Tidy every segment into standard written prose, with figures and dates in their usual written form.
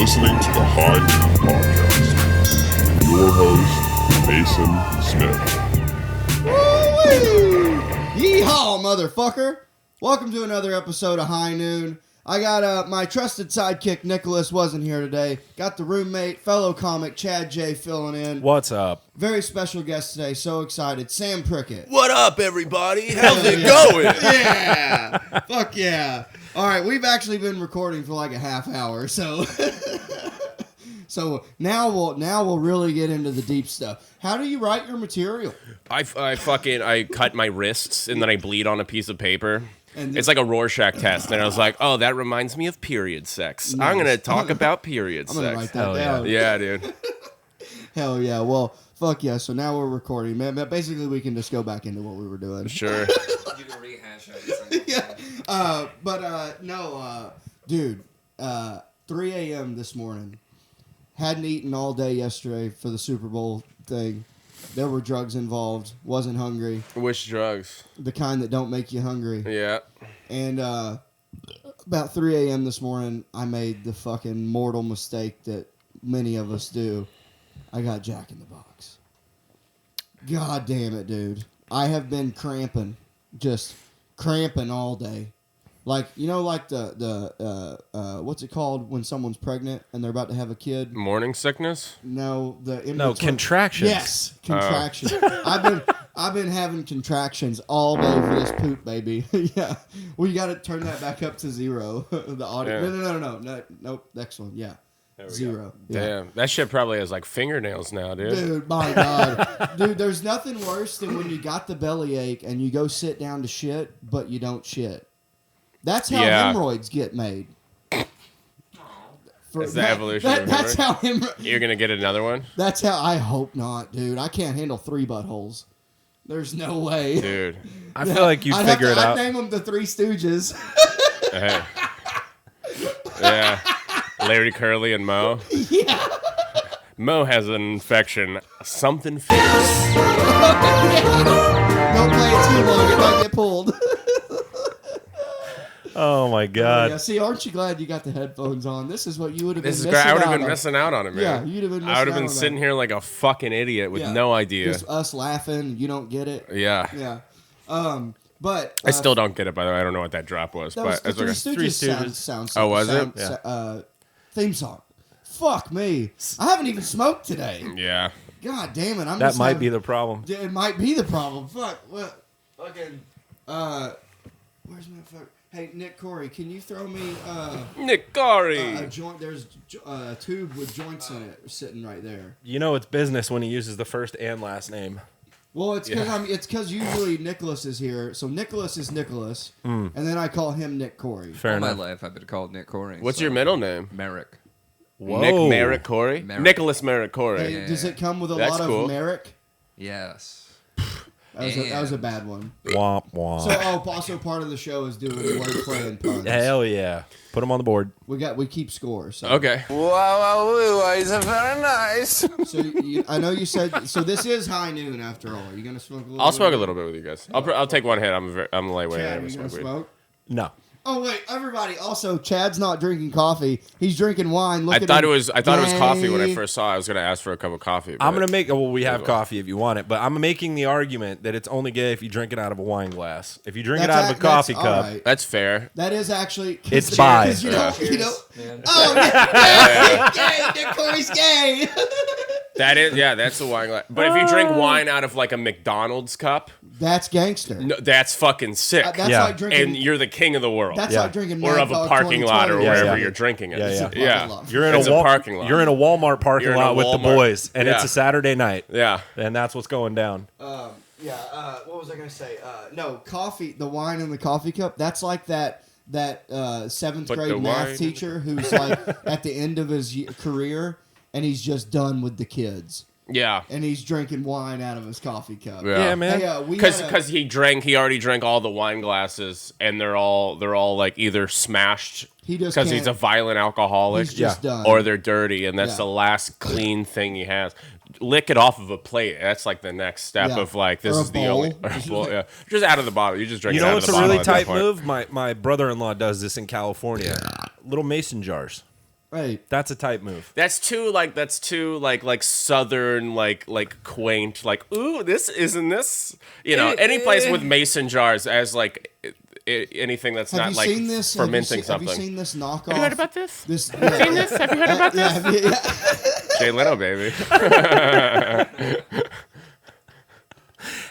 listening to the High Noon Podcast with your host, Mason Smith. Woo-wee! Yeehaw, motherfucker! Welcome to another episode of High Noon. I got my trusted sidekick, Nicholas, wasn't here today. Got the roommate, fellow comic, Chad Jey, filling in. What's up? Very special guest today, so excited. Sam Prickett. What up, everybody? How's it going? Yeah! Fuck yeah! All right, we've actually been recording for like a half hour, so... So now we'll really get into the deep stuff. How do you write your material? I cut my wrists and then I bleed on a piece of paper. And it's like a Rorschach test, and I was like, "Oh, that reminds me of period sex. Nice. I'm gonna talk about period I'm gonna sex." write that down. Yeah, dude. Hell yeah! Well, fuck yeah! So now we're recording, man. But basically, we can just go back into what we were doing. Sure. You can rehash it. Yeah. Dude. 3 a.m. this morning. Hadn't eaten all day yesterday for the Super Bowl thing. There were drugs involved. Wasn't hungry. Which drugs? The kind that don't make you hungry. Yeah. And about 3 a.m. this morning, I made the fucking mortal mistake that many of us do. I got Jack in the Box. God damn it, dude. I have been cramping. Just cramping all day. Like, you know, like the what's it called when someone's pregnant and they're about to have a kid? Morning sickness? No, contractions. Yes, contractions. I've been having contractions all day for this poop, baby. Yeah. Well, you got to turn that back up to 0. The audio. Yeah. No. Nope. Next one. Yeah. There we 0. Yeah. Damn, that shit probably has like fingernails now, dude. Dude, my God. Dude, there's nothing worse than when you got the bellyache and you go sit down to shit, but you don't shit. That's how hemorrhoids get made. It's the evolution of That's how You're going to get another one? That's how... I hope not, dude. I can't handle 3 buttholes. There's no way. Dude. I feel like you figure it out. I'd name them the Three Stooges. Hey. Yeah. Larry, Curly, and Moe. Yeah. Moe has an infection. Something fierce. Don't play it too long. It might get pulled. Oh my God! Yeah. See, aren't you glad you got the headphones on? This is what you would have been missing out on. I would have been missing out on it, man. Yeah, you'd have been missing out. I would have been sitting here like a fucking idiot with no idea. Just us laughing. You don't get it. Yeah. Yeah. But I still don't get it, by the way. I don't know what that drop was. That was but the Three Stooges sounds. Oh, was it? Yeah. Theme song. Fuck me. I haven't even smoked today. Yeah. God damn it. That might be the problem. It might be the problem. Fuck. What? Fucking. Where's my fuck? Hey, Nick Corey, can you throw me Nick Corey a joint? There's a tube with joints in it sitting right there. You know it's business when he uses the first and last name. Well, it's because usually Nicholas is here, so Nicholas is Nicholas, and then I call him Nick Corey. Fair All enough. my life I've been called Nick Corey. What's your middle name? Merrick. Whoa. Nick Merrick Corey? Merrick. Nicholas Merrick Corey. Hey, Yeah. does it come with a That's lot cool. of Merrick? Yes. That was a bad one. Womp womp. So, also part of the show is doing wordplay and puns. Hell yeah! Put them on the board. We keep score. So. Okay. Wow, is very nice. So I know you said so. This is high noon after all. Are you gonna smoke a little? I'll smoke a little bit with you guys. I'll take one hit. I'm a lightweight. Chad, I never you gonna smoke weed. smoke? No. Oh wait, everybody! Also, Chad's not drinking coffee. He's drinking wine. Look I at thought him. it was coffee when I Yay. first saw it. I was gonna ask for a cup of coffee. I'm but- gonna make. Well, we have coffee if you want it, but I'm making the argument that it's only gay if you drink it out of a wine glass. If you drink it out of a coffee all cup, right. That's fair. That is actually It's bi. You know, Man. oh, Nick, gay. Nick Corey's gay. That is, yeah, that's a wine glass. But if you drink wine out of like a McDonald's cup, That's gangster. no, that's fucking sick. That's Yeah. like drinking. And you're the king of the world. That's Yeah. like drinking. or Mad of a Dog parking lot or 2020. wherever yeah. you're drinking it. Yeah, yeah. Yeah. Lot. you're in It's a parking lot. You're in a Walmart parking You're in a lot with the Walmart. boys, and it's Yeah. a Saturday night, Yeah. and that's what's going down. What was I gonna say? No, coffee. The wine in the coffee cup. That's like that 7th Put grade the math wine- teacher who's like at the end of his career and he's just done with the kids Yeah. and he's drinking wine out of his coffee cup. Yeah. Yeah, man. Hey, we Because had a- he already drank all the wine glasses, and they're all like either smashed He just because he's a can't- violent alcoholic, He's just done. or they're dirty, and that's Yeah. the last clean thing he has. Lick it off of a plate. That's like the next step Yeah. of like this Or a is the bowl. only bowl, yeah. Just out of the bottle. You just drink You it know out what's of a the bottle. really at that tight point. move? My brother-in-law does this in California. Little mason jars. Right. That's a type move. That's too like southern like quaint like ooh this isn't this any place with mason jars as like anything that's Have not you like seen this? fermenting Have something. you seen this knockoff? Have you heard about this? This, Seen this? Have you heard about this? Jay Leno, baby.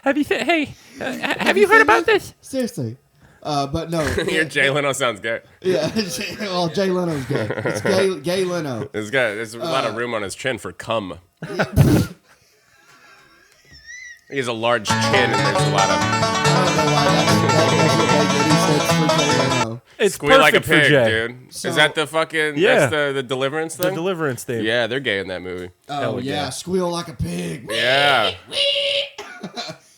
Have you heard about this? Seriously. But no. Your Jay Leno sounds good. Yeah. Well, Jay Leno's gay. It's gay Leno. There's a lot of room on his chin for cum. He has a large chin and there's a lot of. I don't know why that would make any sense for Jay Leno. It's Squeal like a perfect for pig, Jay. dude. So- Is that the fucking? Yeah. That's the Deliverance The thing. Deliverance theme. Yeah, they're gay in that movie. Oh Hell yeah, yeah. squeal like a pig. Yeah.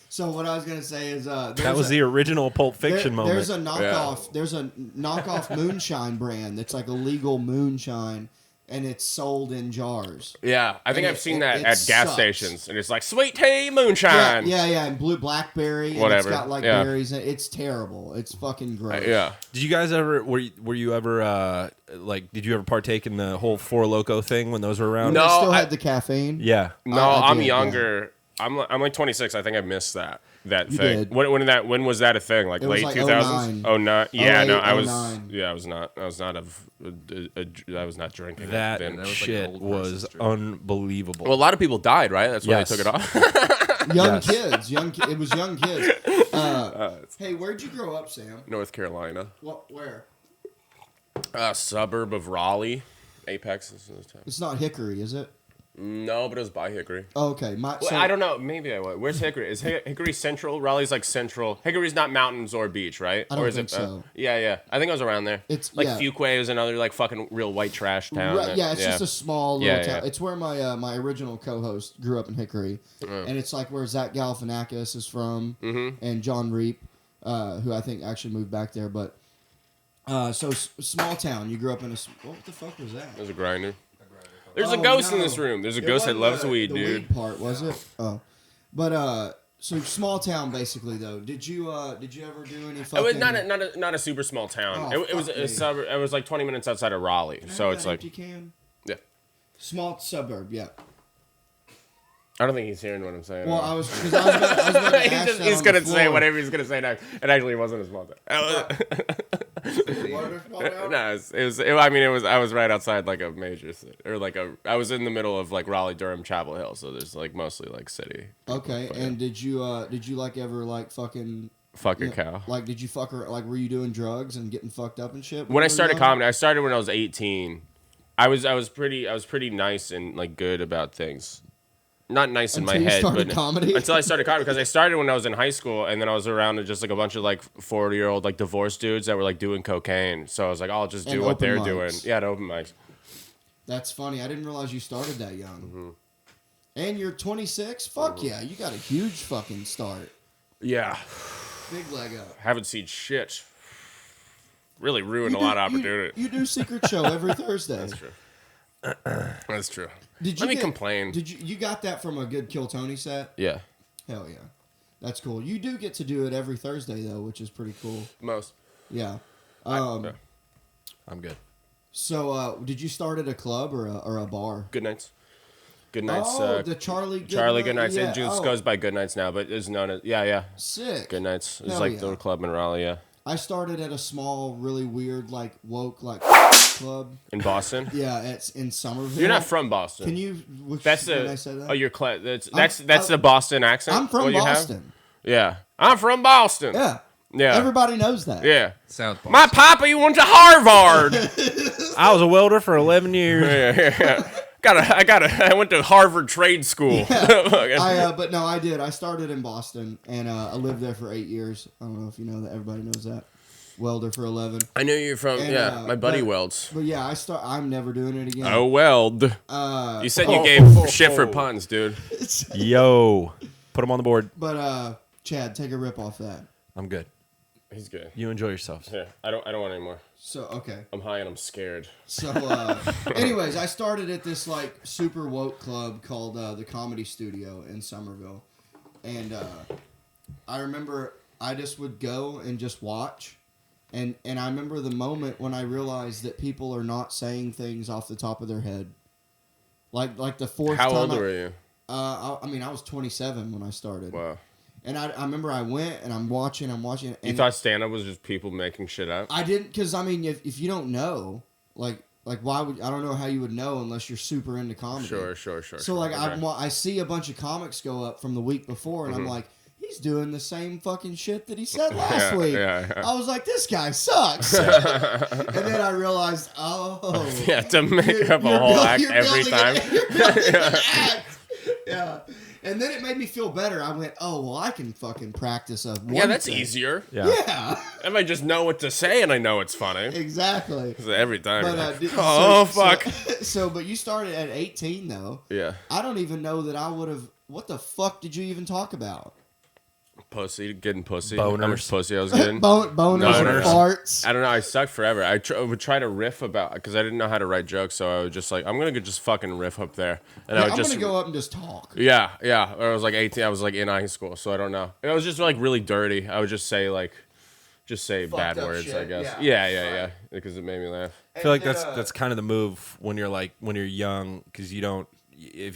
So what I was gonna say is That was the original Pulp Fiction moment. There's a knockoff. There's a knockoff moonshine brand that's like illegal moonshine, and it's sold in jars. Yeah, I think And I've seen it that at gas sucks. stations, and it's like sweet tea moonshine. Yeah, and blue blackberry. And Whatever, It's got like yeah. berries. In it. It's terrible. It's fucking gross. Yeah. Did you guys ever? Were you ever like? Did you ever partake in the whole Four Loko thing when those were around? No. It still I- had the caffeine. Yeah. No, I I'm did, younger. I'm like 26. I think I missed that You thing. did. When was that a thing? Like It was late like 2000s? 09. Oh no. Yeah, 08, no, I was. 09. Yeah, I was not. I was not drinking. That then. was like shit old was person's drink. unbelievable. Well, a lot of people died, right? That's why Yes. they took it off. Young Yes. kids. It was young kids. Hey, where'd you grow up, Sam? North Carolina, What? Where? suburb of Raleigh, Apex. Is the town. It's not Hickory, is it? No, but it was by Hickory. Oh, okay. Well, I don't know. Maybe I was. Where's Hickory? Is Hickory central? Raleigh's like central. Hickory's not mountains or beach, right? I don't or is think it, so. Yeah. I think I was around there. It's- like yeah. Fuquay is another like fucking real white trash town. Right, yeah, it's just a small little Yeah, town. yeah. It's where my my original co-host grew up in Hickory, and it's like where Zach Galifianakis is from, and John Reap, who I think actually moved back there. But small town. You grew up in a. What the fuck was that? There's a grinder. There's Oh, a ghost in no. this room. There's a It ghost that wasn't loves weed, the dude. weed part, was it? Oh, but so small town basically though. Did you ever do any It fucking? was not a super small town. Oh, it was fuck a me. suburb. It was like 20 minutes outside of Raleigh. Can I So have it's that like empty can? yeah. Small suburb, yeah. I don't think he's hearing what I'm saying. Well, I was about to ask that he's on gonna the say floor. whatever he's gonna say next. It actually wasn't a small town. No, I was right outside like a major city, or like I was in the middle of like Raleigh, Durham, Chapel Hill, so there's like mostly like city. Okay, and did you like ever like fucking Fuck a you know, cow. like did you fuck her like were you doing drugs and getting fucked up and shit? When I you were started young? comedy, I started when I was 18. I was pretty nice and like good about things. Not nice in my Until you head, started but comedy? until I started comedy, because I started when I was in high school, and then I was around just like a bunch of like 40-year-old like divorced dudes that were like doing cocaine. So I was like, I'll just do And what open they're mics. doing. Yeah, at open mics. That's funny. I didn't realize you started that young. Mm-hmm. And you're 26? Fuck yeah, you got a huge fucking start. Yeah, Big leg up. haven't seen shit. Really ruined a lot of opportunity. You do Secret Show every Thursday. That's true. That's true. Did Let me complain. Did you got that from a good Kill Tony set? Yeah, Hell yeah. That's cool. You do get to do it every Thursday though, which is pretty cool. most. Yeah. Yeah. I'm good. So did you start at a club or a bar? Good nights. Good nights. Oh, the Charlie Good Nights. Yeah. It just Oh, goes by Good Nights now, but it's known as yeah. sick. Good Nights. It's Hell like yeah. the club in Raleigh, yeah. I started at a small, really weird, like woke, like club. In Boston. Yeah, it's in Somerville. You're not from Boston. Can you? That's when the. I said that? Oh, you're that's the Boston accent. I'm from what you have? Boston. Yeah, I'm from Boston. Yeah. Yeah. Everybody knows that. Yeah. South My papa, he went to Harvard. I was a welder for 11 years. yeah. I went to Harvard Trade School. But no, I did. I started in Boston, and I lived there for 8 years. I don't know if you know that. Everybody knows that. Welder for 11. I knew you're from. And, my buddy but- welds. But yeah, I'm never doing it again. Oh, weld. You said you Oh. gave shit for puns, dude. Yo, put them on the board. But Chad, take a rip off that. I'm good. He's good. You enjoy yourself. Yeah, I don't want any more. So okay. I'm high and I'm scared. So, anyways, I started at this like super woke club called the Comedy Studio in Somerville, and I remember I just would go and just watch, And I remember the moment when I realized that people are not saying things off the top of their head. Like the fourth time. How old were you? I was 27 when I started. Wow. And I remember I went and I'm watching. And You thought stand-up was just people making shit up? I didn't, because, I mean, if you don't know, like why would, I don't know how you would know unless you're super into comedy. Sure. So, like, okay. I see a bunch of comics go up from the week before, and I'm like, he's doing the same fucking shit that he said last week. Yeah. I was like, this guy sucks. And then I realized, Yeah, to make up a whole act every time. You're building an act. Yeah. And then it made me feel better. I went, oh, well, I can fucking practice one Yeah, that's thing. easier. Yeah. If I just know what to say and I know it's funny. Exactly. 'Cause every time. But, you're like, fuck. So, but you started at 18, though. Yeah. I don't even know that I would have. What the fuck did you even talk about? Getting pussy. Boners. How much pussy I was getting? Boners and farts. I don't know. I sucked forever. I would try to riff about, because I didn't know how to write jokes, so I was just like, I'm gonna just fucking riff up there, and I would I'm just gonna go up and just talk. Yeah. I was like 18. I was like in high school, so I don't know. And I was just like really dirty. I would just say bad up words, shit, I guess. yeah. Yeah. Because it made me laugh. I feel like And, that's kind of the move when you're young, because you don't,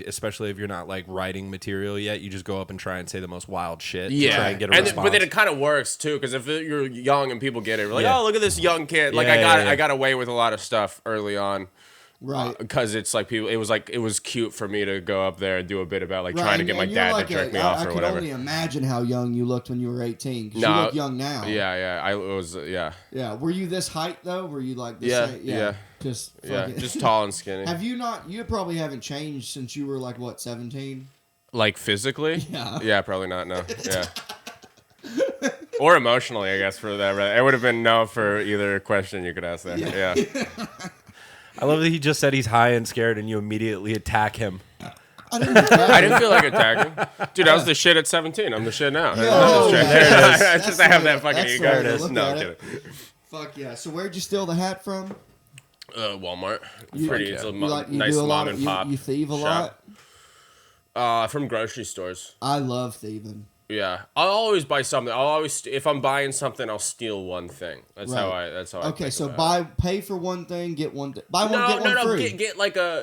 especially if you're not like writing material yet, you just go up and try and say the most wild shit. To try and get a response. But then it kind of works too, because if you're young and people get it, we're like, Yeah. oh, look at this young kid. Like Yeah, I got away with a lot of stuff early on. Right. Because it's like people, it was cute for me to go up there and do a bit about like Right, trying to get my and you're dad like to jerk me off I or could whatever. only imagine how young you looked when you were 18. 'Cause No. you look young now. Yeah, I was, yeah, Were you this height though? Were you like this? Yeah. Just yeah, fucking- just tall and skinny. Have you not? You probably haven't changed since you were like what, 17? Like physically? Yeah. Yeah, probably not. No. Yeah. Or emotionally, I guess for that. Right? It would have been no for either question you could ask there. Yeah. I love that he just said he's high and scared, and you immediately attack him. I didn't attack I didn't feel like attacking. Dude, I was the shit at 17. I'm the shit now. Oh, there it is. I just have that fucking that's the ego. way to look No, at I'm it. kidding. Fuck yeah! So where'd you steal the hat from? Walmart. You- Pretty. It's a You like you nice do a lot mom of, and pop. you thieve a shop. lot. From grocery stores. I love thieving. Yeah, I'll always buy something. I'll always, if I'm buying something, I'll steal one thing. That's how Right. I. That's how. I Okay, think so about it. pay for one thing, get one. Buy one, No, get one free.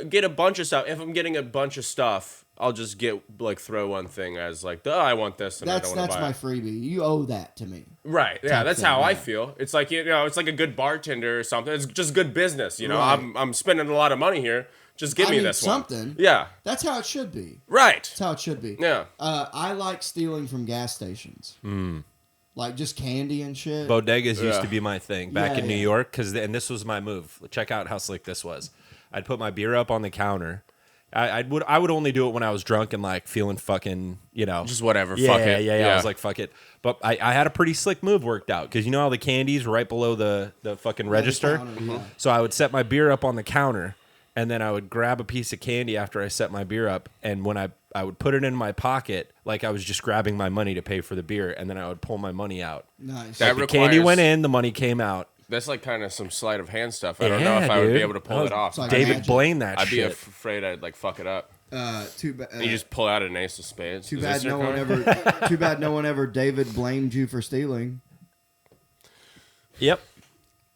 Get a bunch of stuff. If I'm getting a bunch of stuff, I'll just throw one thing as like, I want this and I don't want That's to buy my it. freebie. You owe that to me. Right. Yeah, that's thing, how I yeah. feel. It's like it's like a good bartender or something. It's just good business. Right. I'm spending a lot of money here. Just give I me need this something. one. Yeah. That's how it should be. Right. That's how it should be. Yeah. I like stealing from gas stations. Like just candy and shit. Bodegas used Yeah. to be my thing back Yeah, in New yeah. York, and this was my move. Check out how slick this was. I'd put my beer up on the counter. I would only do it when I was drunk and like feeling fucking, Just whatever. Yeah, Fuck it. yeah. I was like, fuck it. But I had a pretty slick move worked out, because you know how the candy's right below the fucking register? counter, yeah. So I would set my beer up on the counter, and then I would grab a piece of candy after I set my beer up, and when I would put it in my pocket like I was just grabbing my money to pay for the beer, and then I would pull my money out. Nice. That The candy requires- went in, the money came out. That's like kind of some sleight of hand stuff. I don't know if I would be able to pull it off. It's like David magic. Blaine that I'd be shit. afraid I'd like fuck it up. Too bad. You just pull out an ace of spades. Too Is bad this your no one card? ever. Too bad no one ever David blamed you for stealing. Yep.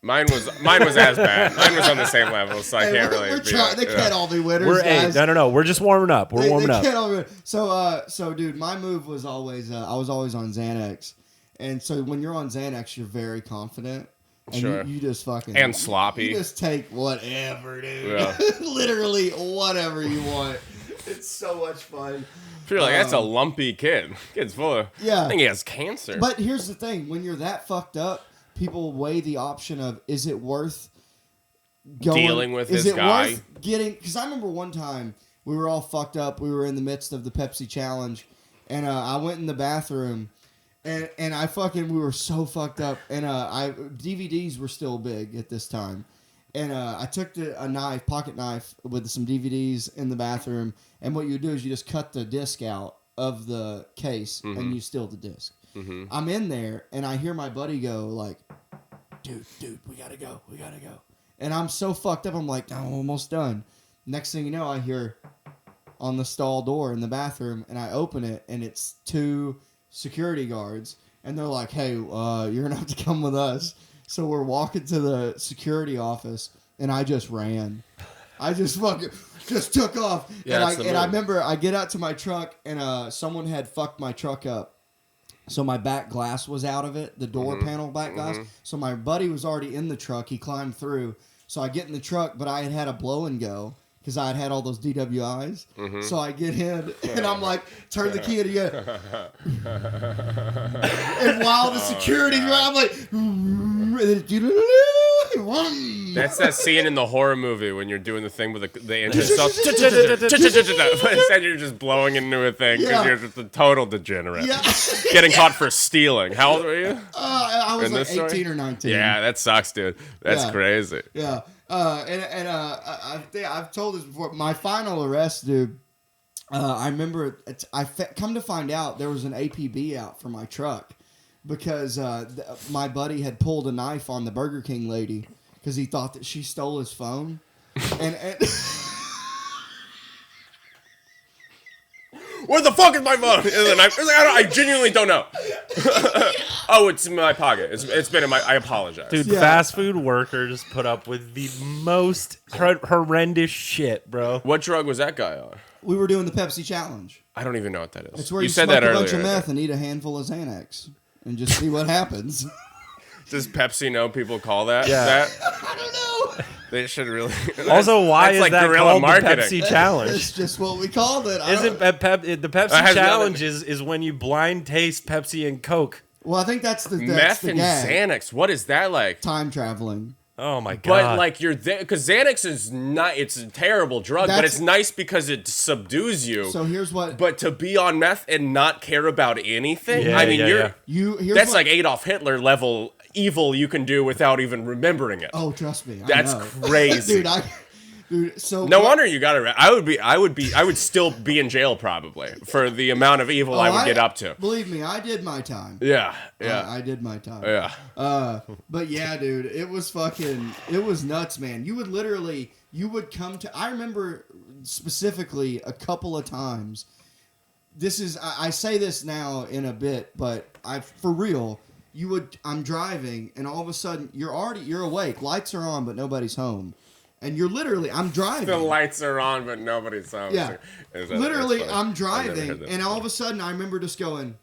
Mine was as bad. Mine was on the same level, so I Hey, can't we're really. be trying. like, They can't all be winners, Hey, guys. no. We're just warming up. We're warming up. Can't all be, so dude, my move was always I was always on Xanax, and so when you're on Xanax, you're very confident. And Sure. you just fucking And sloppy. You just take whatever, dude. Yeah. Literally whatever you want. It's so much fun. I feel like that's a lumpy kid. Kid's full of. Yeah. I think he has cancer. But here's the thing: when you're that fucked up, people weigh the option of is it worth Dealing with is this it guy? worth getting? Because I remember one time we were all fucked up. We were in the midst of the Pepsi challenge, and I went in the bathroom, and I fucking we were so fucked up, and DVDs were still big at this time. And I took a pocket knife with some DVDs in the bathroom, and what you do is you just cut the disc out of the case, and you steal the disc. I'm in there, and I hear my buddy go like, dude, we gotta go. And I'm so fucked up, I'm like, I'm almost done. Next thing you know, I hear on the stall door in the bathroom, and I open it, and it's 2 security guards, and they're like, hey, you're gonna have to come with us. So we're walking to the security office, and I just ran. I just fucking just took off. Yeah, And I remember I get out to my truck, and someone had fucked my truck up. So my back glass was out of it, the door panel back glass. So my buddy was already in the truck. He climbed through. So I get in the truck, but I had a blow and go because I had all those DWIs. So I get in, and I'm like, turn the key, and again. And while the security's around, I'm like, and then, That's that scene in the horror movie when you're doing the thing with the engine stuff. But instead you're just blowing into a thing because you're just a total degenerate. Yeah. Getting caught for stealing. How old were you? I was In like this story? 18 or 19. Yeah, that sucks, dude. That's Yeah. crazy. Yeah. I think I've told this before. My final arrest, dude. I remember. Come to find out, there was an APB out for my truck because my buddy had pulled a knife on the Burger King lady because he thought that she stole his phone, and Where the fuck is my phone? And then I genuinely don't know. Oh, it's in my pocket. It's been in my. I apologize. Dude, Yeah. fast food workers put up with the most horrendous shit, bro. What drug was that guy on? we were doing the Pepsi challenge. I don't even know what that is. It's where you said smoke that a earlier. bunch of meth and eat a handful of Xanax and just see what happens. Does Pepsi know people call that? Yeah. That? I don't know. They should really. Also, why that's is like that guerrilla called marketing. the Pepsi challenge? It's just what we called it. Isn't the Pepsi has challenge is when you blind taste Pepsi and Coke? Well, I think that's the Meth the and gag. Xanax. What is that like? Time traveling. Oh my god! But like you're there because Xanax is not. It's a terrible drug, but That's- it's nice because it subdues you. So here's what. But to be on meth and not care about anything, Yeah, I mean, yeah. Here's that's what, like Adolf Hitler level evil you can do without even remembering it. Oh, trust me. That's I know. crazy. Dude, so No what- wonder you got it. I would still be in jail probably for the amount of evil I would get up to. Believe me, I did my time. Yeah, yeah, I did my time. yeah. But yeah, dude, it was nuts, man. You would come to, I remember specifically a couple of times. I say this now in a bit, but for real, I'm driving and all of a sudden you're awake, lights are on, but nobody's home. And I'm driving. The lights are on, but nobody's home. Yeah. Literally, that's funny. I'm I've never driving, heard that and all of before. a sudden, I remember just going,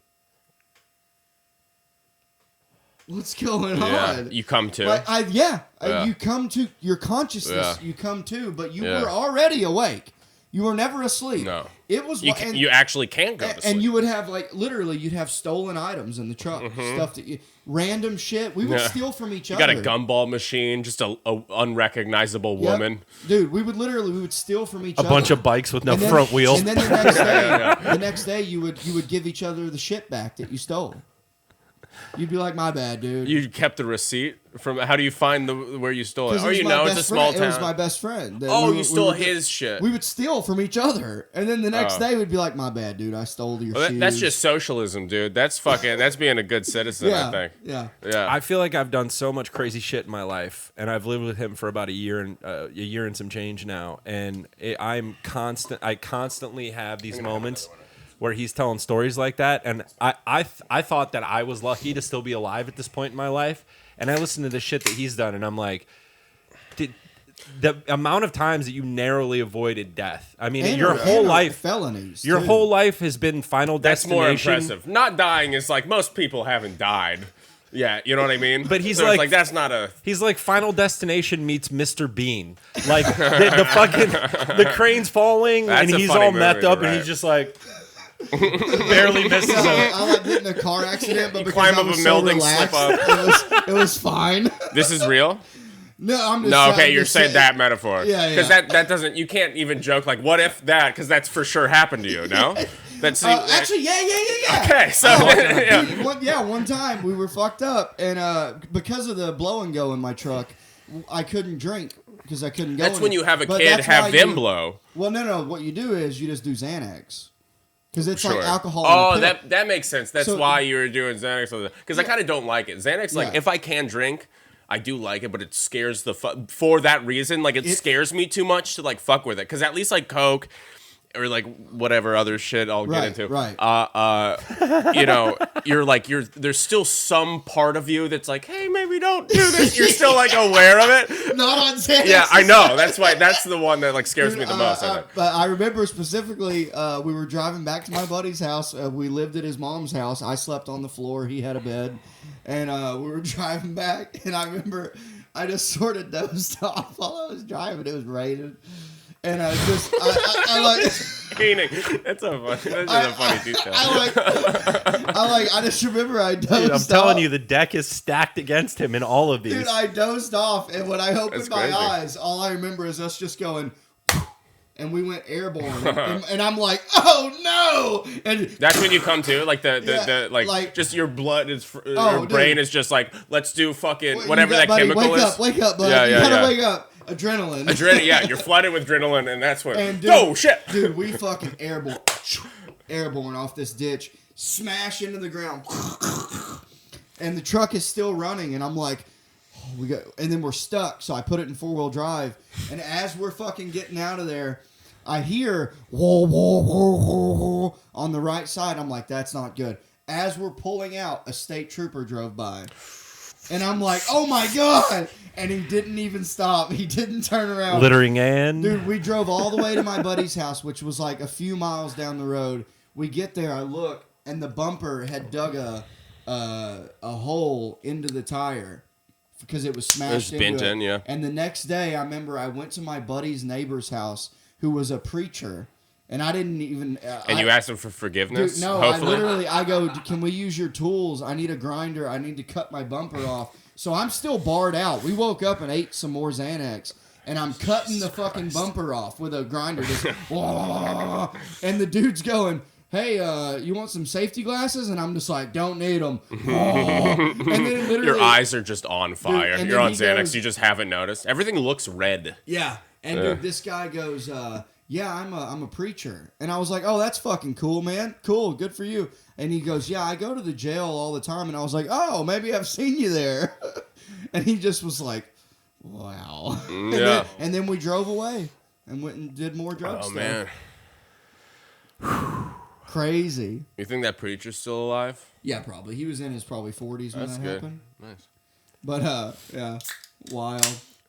"What's going on?" You come to. Like, Yeah. you come to your consciousness. Yeah. You come to, but you Yeah. were already awake. You were never asleep. No. It was. You actually can't go to sleep. And you would have you'd have stolen items in the truck, stuff that random shit. We would Yeah. steal from each You other. got a gumball machine, just a unrecognizable Yep. woman. Dude. We would steal from each a other. bunch of bikes with no And then- front wheels. And then the next day, you would give each other the shit back that you stole. You'd be like, "My bad, dude." You kept the receipt from. How do you find where you stole it? 'Cause Or it was you my know it's a best small friend. It was town. my best friend. That Oh, we you stole would- his shit. We would steal from each other, and then the next Oh. day we'd be like, "My bad, dude. I stole your Well, shoes." that's just socialism, dude. That's being a good citizen. yeah, I think. yeah. Yeah. I feel like I've done so much crazy shit in my life, and I've lived with him for about a year and some change now. And I constantly have these moments where he's telling stories like that, and I thought that I was lucky to still be alive at this point in my life, and I listen to the shit that he's done, and I'm like, the amount of times that you narrowly avoided death. I mean, And your whole life, felonies. your too. whole life has been Final That's Destination. more impressive. Not dying is like most people haven't died. Yeah, you know what I mean? But he's So it's like- that's not a. He's like Final Destination meets Mr. Bean. Like the fucking the crane's falling That's and a he's funny all methed movie, up right. and he's just like barely misses him. I like getting in a car accident, but You because climb I up was a so building, relaxed, slip it was fine. This is real. No, I'm just. No, I'm okay, you're just saying that metaphor. Yeah, Because yeah. that doesn't. You can't even joke like, what if that? Because that's for sure happened to you. No. That's Actually, yeah. Okay, so yeah. Dude, one time we were fucked up, and because of the blow and go in my truck, I couldn't drink because I couldn't go. That's in when it. you have a But kid, that's have why them you- blow. Well, no. What you do is you just do Xanax because it's Sure. like alcohol. Oh, in a pill. that makes sense. That's So- why you were doing Xanax. Because I kind of don't like it. Xanax, like, Yeah. if I can drink, I do like it, but it scares for that reason. Like, it scares me too much to, like, fuck with it. Because at least, like, Coke or, like, whatever other shit I'll Right, get into. right. You know, there's still some part of you that's like, hey, maybe don't do this. You're still like aware of it. Not on Xanax. Yeah, I know. That's why. That's the one that like scares me the most. But I remember specifically, we were driving back to my buddy's house. We lived at his mom's house. I slept on the floor. He had a bed, and we were driving back. And I remember I just sort of dozed off while I was driving. It was raining, and I like. Raining. That's so funny. That's a funny detail. I just remember I dozed off. Dude, I'm telling you, the deck is stacked against him in all of these. Dude, I dozed off, and when I opened That's my crazy. eyes, all I remember is us just going, and we went airborne, and I'm like, oh no! And That's when you come to, like like- just your blood is, Oh, your brain dude. is just like, let's do fucking you whatever got- that buddy, chemical is. Wake up, bud! Yeah, You yeah, gotta yeah. wake up! Adrenaline. Adrenaline, yeah, you're flooded with adrenaline, and that's when. And dude, Oh shit! dude, we fucking airborne off this ditch, smash into the ground, and the truck is still running, and I'm like, and then we're stuck. So I put it in 4-wheel drive, and as we're fucking getting out of there, I hear whoa, whoa, whoa, whoa, whoa on the right side. I'm like, that's not good. As we're pulling out, a state trooper drove by. And I'm like, oh my God. And he didn't even stop. He didn't turn around. Littering and Dude, we drove all the way to my buddy's house, which was like a few miles down the road. We get there, I look, and the bumper had dug a hole into the tire because it was smashed into bent it. in, yeah. And the next day, I remember I went to my buddy's neighbor's house, who was a preacher, and I didn't even. And you asked him for forgiveness. Dude, no, hopefully. I go, can we use your tools? I need a grinder. I need to cut my bumper off. So I'm still barred out. We woke up and ate some more Xanax, and I'm cutting the fucking bumper off with a grinder. Just, and the dude's going, hey, you want some safety glasses? And I'm just like, don't need them. And then literally, Your eyes are just on fire. and You're then on he Xanax. goes- You just haven't noticed. Everything looks red. Yeah. And dude, this guy goes, yeah, I'm a preacher. And I was like, oh, that's fucking cool, man. Cool, good for you. And he goes, yeah, I go to the jail all the time. And I was like, oh, maybe I've seen you there. And he just was like, wow. Yeah. And then we drove away and went and did more drug stuff. Man. Crazy. You think that preacher's still alive? Yeah, probably. He was in his probably 40s when That's that good. happened. Nice. But, yeah, wild.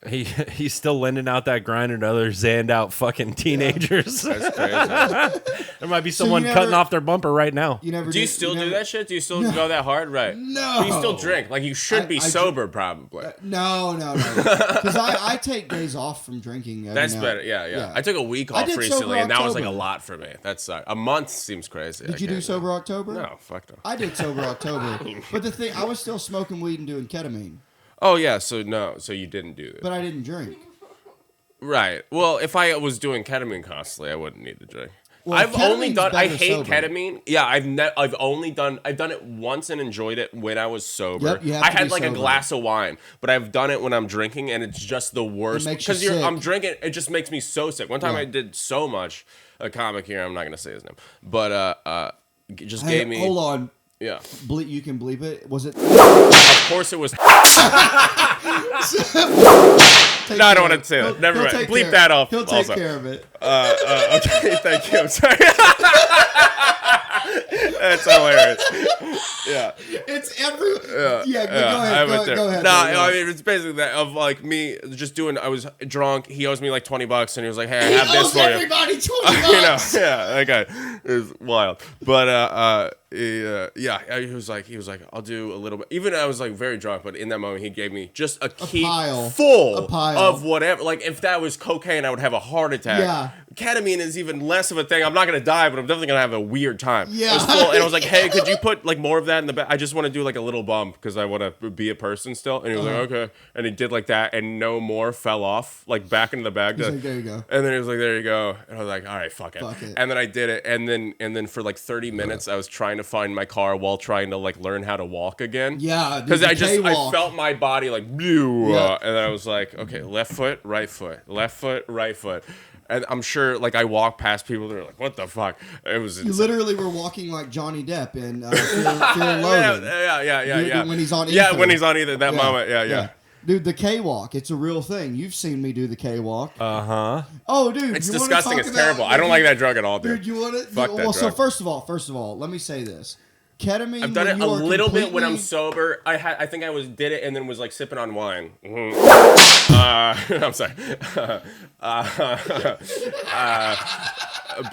he's still lending out that grinder to other zanned out fucking teenagers. That's crazy. There might be So someone you cutting never- off their bumper right now. You never Do you did- still do never- that shit? Do you still go that hard? Right. No. But you still drink. Like, you should be I sober, probably. No. Because I take days off from drinking. every That's now- better. Yeah. I took a week I off did recently, sober and that was like a October. lot for me. That's a month seems crazy. Did you do sober October? No, fuck no. I did sober October. But the thing, I was still smoking weed and doing ketamine, Oh yeah, so you didn't do that. but I didn't drink. Right. Well, if I was doing ketamine constantly, I wouldn't need to drink. Well, I've only ketamine's done. I better hate sober. ketamine. Yeah, I've done it once and enjoyed it when I was sober. Yep, you have I to had be like sober. a glass of wine, but I've done it when I'm drinking, and it's just the worst. It makes you sick. I'm drinking. It just makes me so sick. One time Yeah. I did so much. A comic here. I'm not gonna say his name, but just Hey, gave me. hold on. Yeah. You can bleep it. Was it? Of course it was. No, I don't want to say that. Never mind. Bleep that off. He'll take also. care of it. Okay, thank you. I'm sorry. That's hilarious. Yeah. It's every. Yeah, go I ahead. went there. Go ahead. No, go I ahead. mean it's basically that of like me just doing. I was drunk. He owes me like $20, and he was like, "Hey, I He have this owes for you." everybody $20. You know, yeah, that guy is wild. But he was like, I'll do a little bit. Even I was like very drunk, but in that moment, he gave me just a key pile. full A pile. of whatever. Like if that was cocaine, I would have a heart attack. Yeah. Ketamine is even less of a thing. I'm not gonna die, but I'm definitely gonna have a weird time. Yeah. It was full, and I was like, "Hey, could you put like more of that in the back? I just want to do like a little bump because I want to be a person still." And he was like, "Okay," and he did like that, and no more fell off like back into the bag. He's like, there you go. And then he was like, "There you go," and I was like, "All right, fuck it." Fuck it. And then I did it, and then for like 30 minutes, I was trying to find my car while trying to like learn how to walk again. Yeah, because the I K-walk. felt my body like, and then I was like, okay, left foot, right foot, left foot, right foot. And I'm sure, like, I walk past people, they're like, "What the fuck?" It was You insane. literally were walking like Johnny Depp in Fear and Loathing. Yeah. When he's on Yeah, ether. when he's on either that moment. Yeah. Dude, the K-walk, it's a real thing. You've seen me do the K-walk. Uh-huh. Oh, dude, It's you wanna disgusting. talk It's about- terrible. I don't like that drug at all, dude. Dude, you want to? Fuck that Well, so drug. first of all, let me say this. ketamine. I've done when it a you are little bit when I'm completely- sober. I think I did it and then was like sipping on wine. I'm sorry.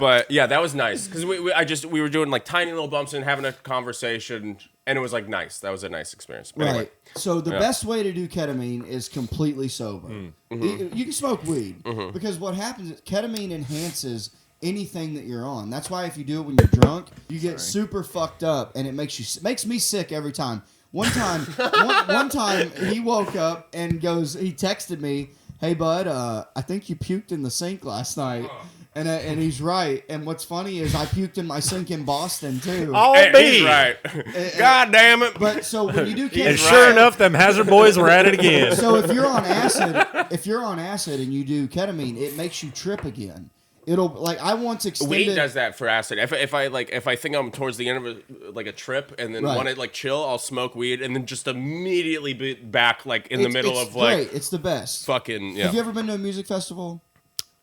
But yeah, that was nice because we were doing like tiny little bumps and having a conversation, and it was like nice. That was a nice experience. But Right. anyway. So the best way to do ketamine is completely sober. Mm-hmm. You can smoke weed because what happens is ketamine enhances anything that you're on. That's why if you do it when you're drunk, you get super fucked up, and it makes me sick every time. One time, one time he woke up and he texted me, "Hey bud, I think you puked in the sink last night." And he's right. And what's funny is I puked in my sink in Boston too. All He's me. right. God damn it. But so when you do ketamine, And sure enough, them Hazard boys were at it again. so if you're on acid and you do ketamine, it makes you trip again. It'll like I once extended. Weed does that for acid. If I think I'm towards the end of a trip and then Right. want to like chill, I'll smoke weed and then just immediately be back like in the middle It's of like great. It's the best. fucking yeah. Have you ever been to a music festival?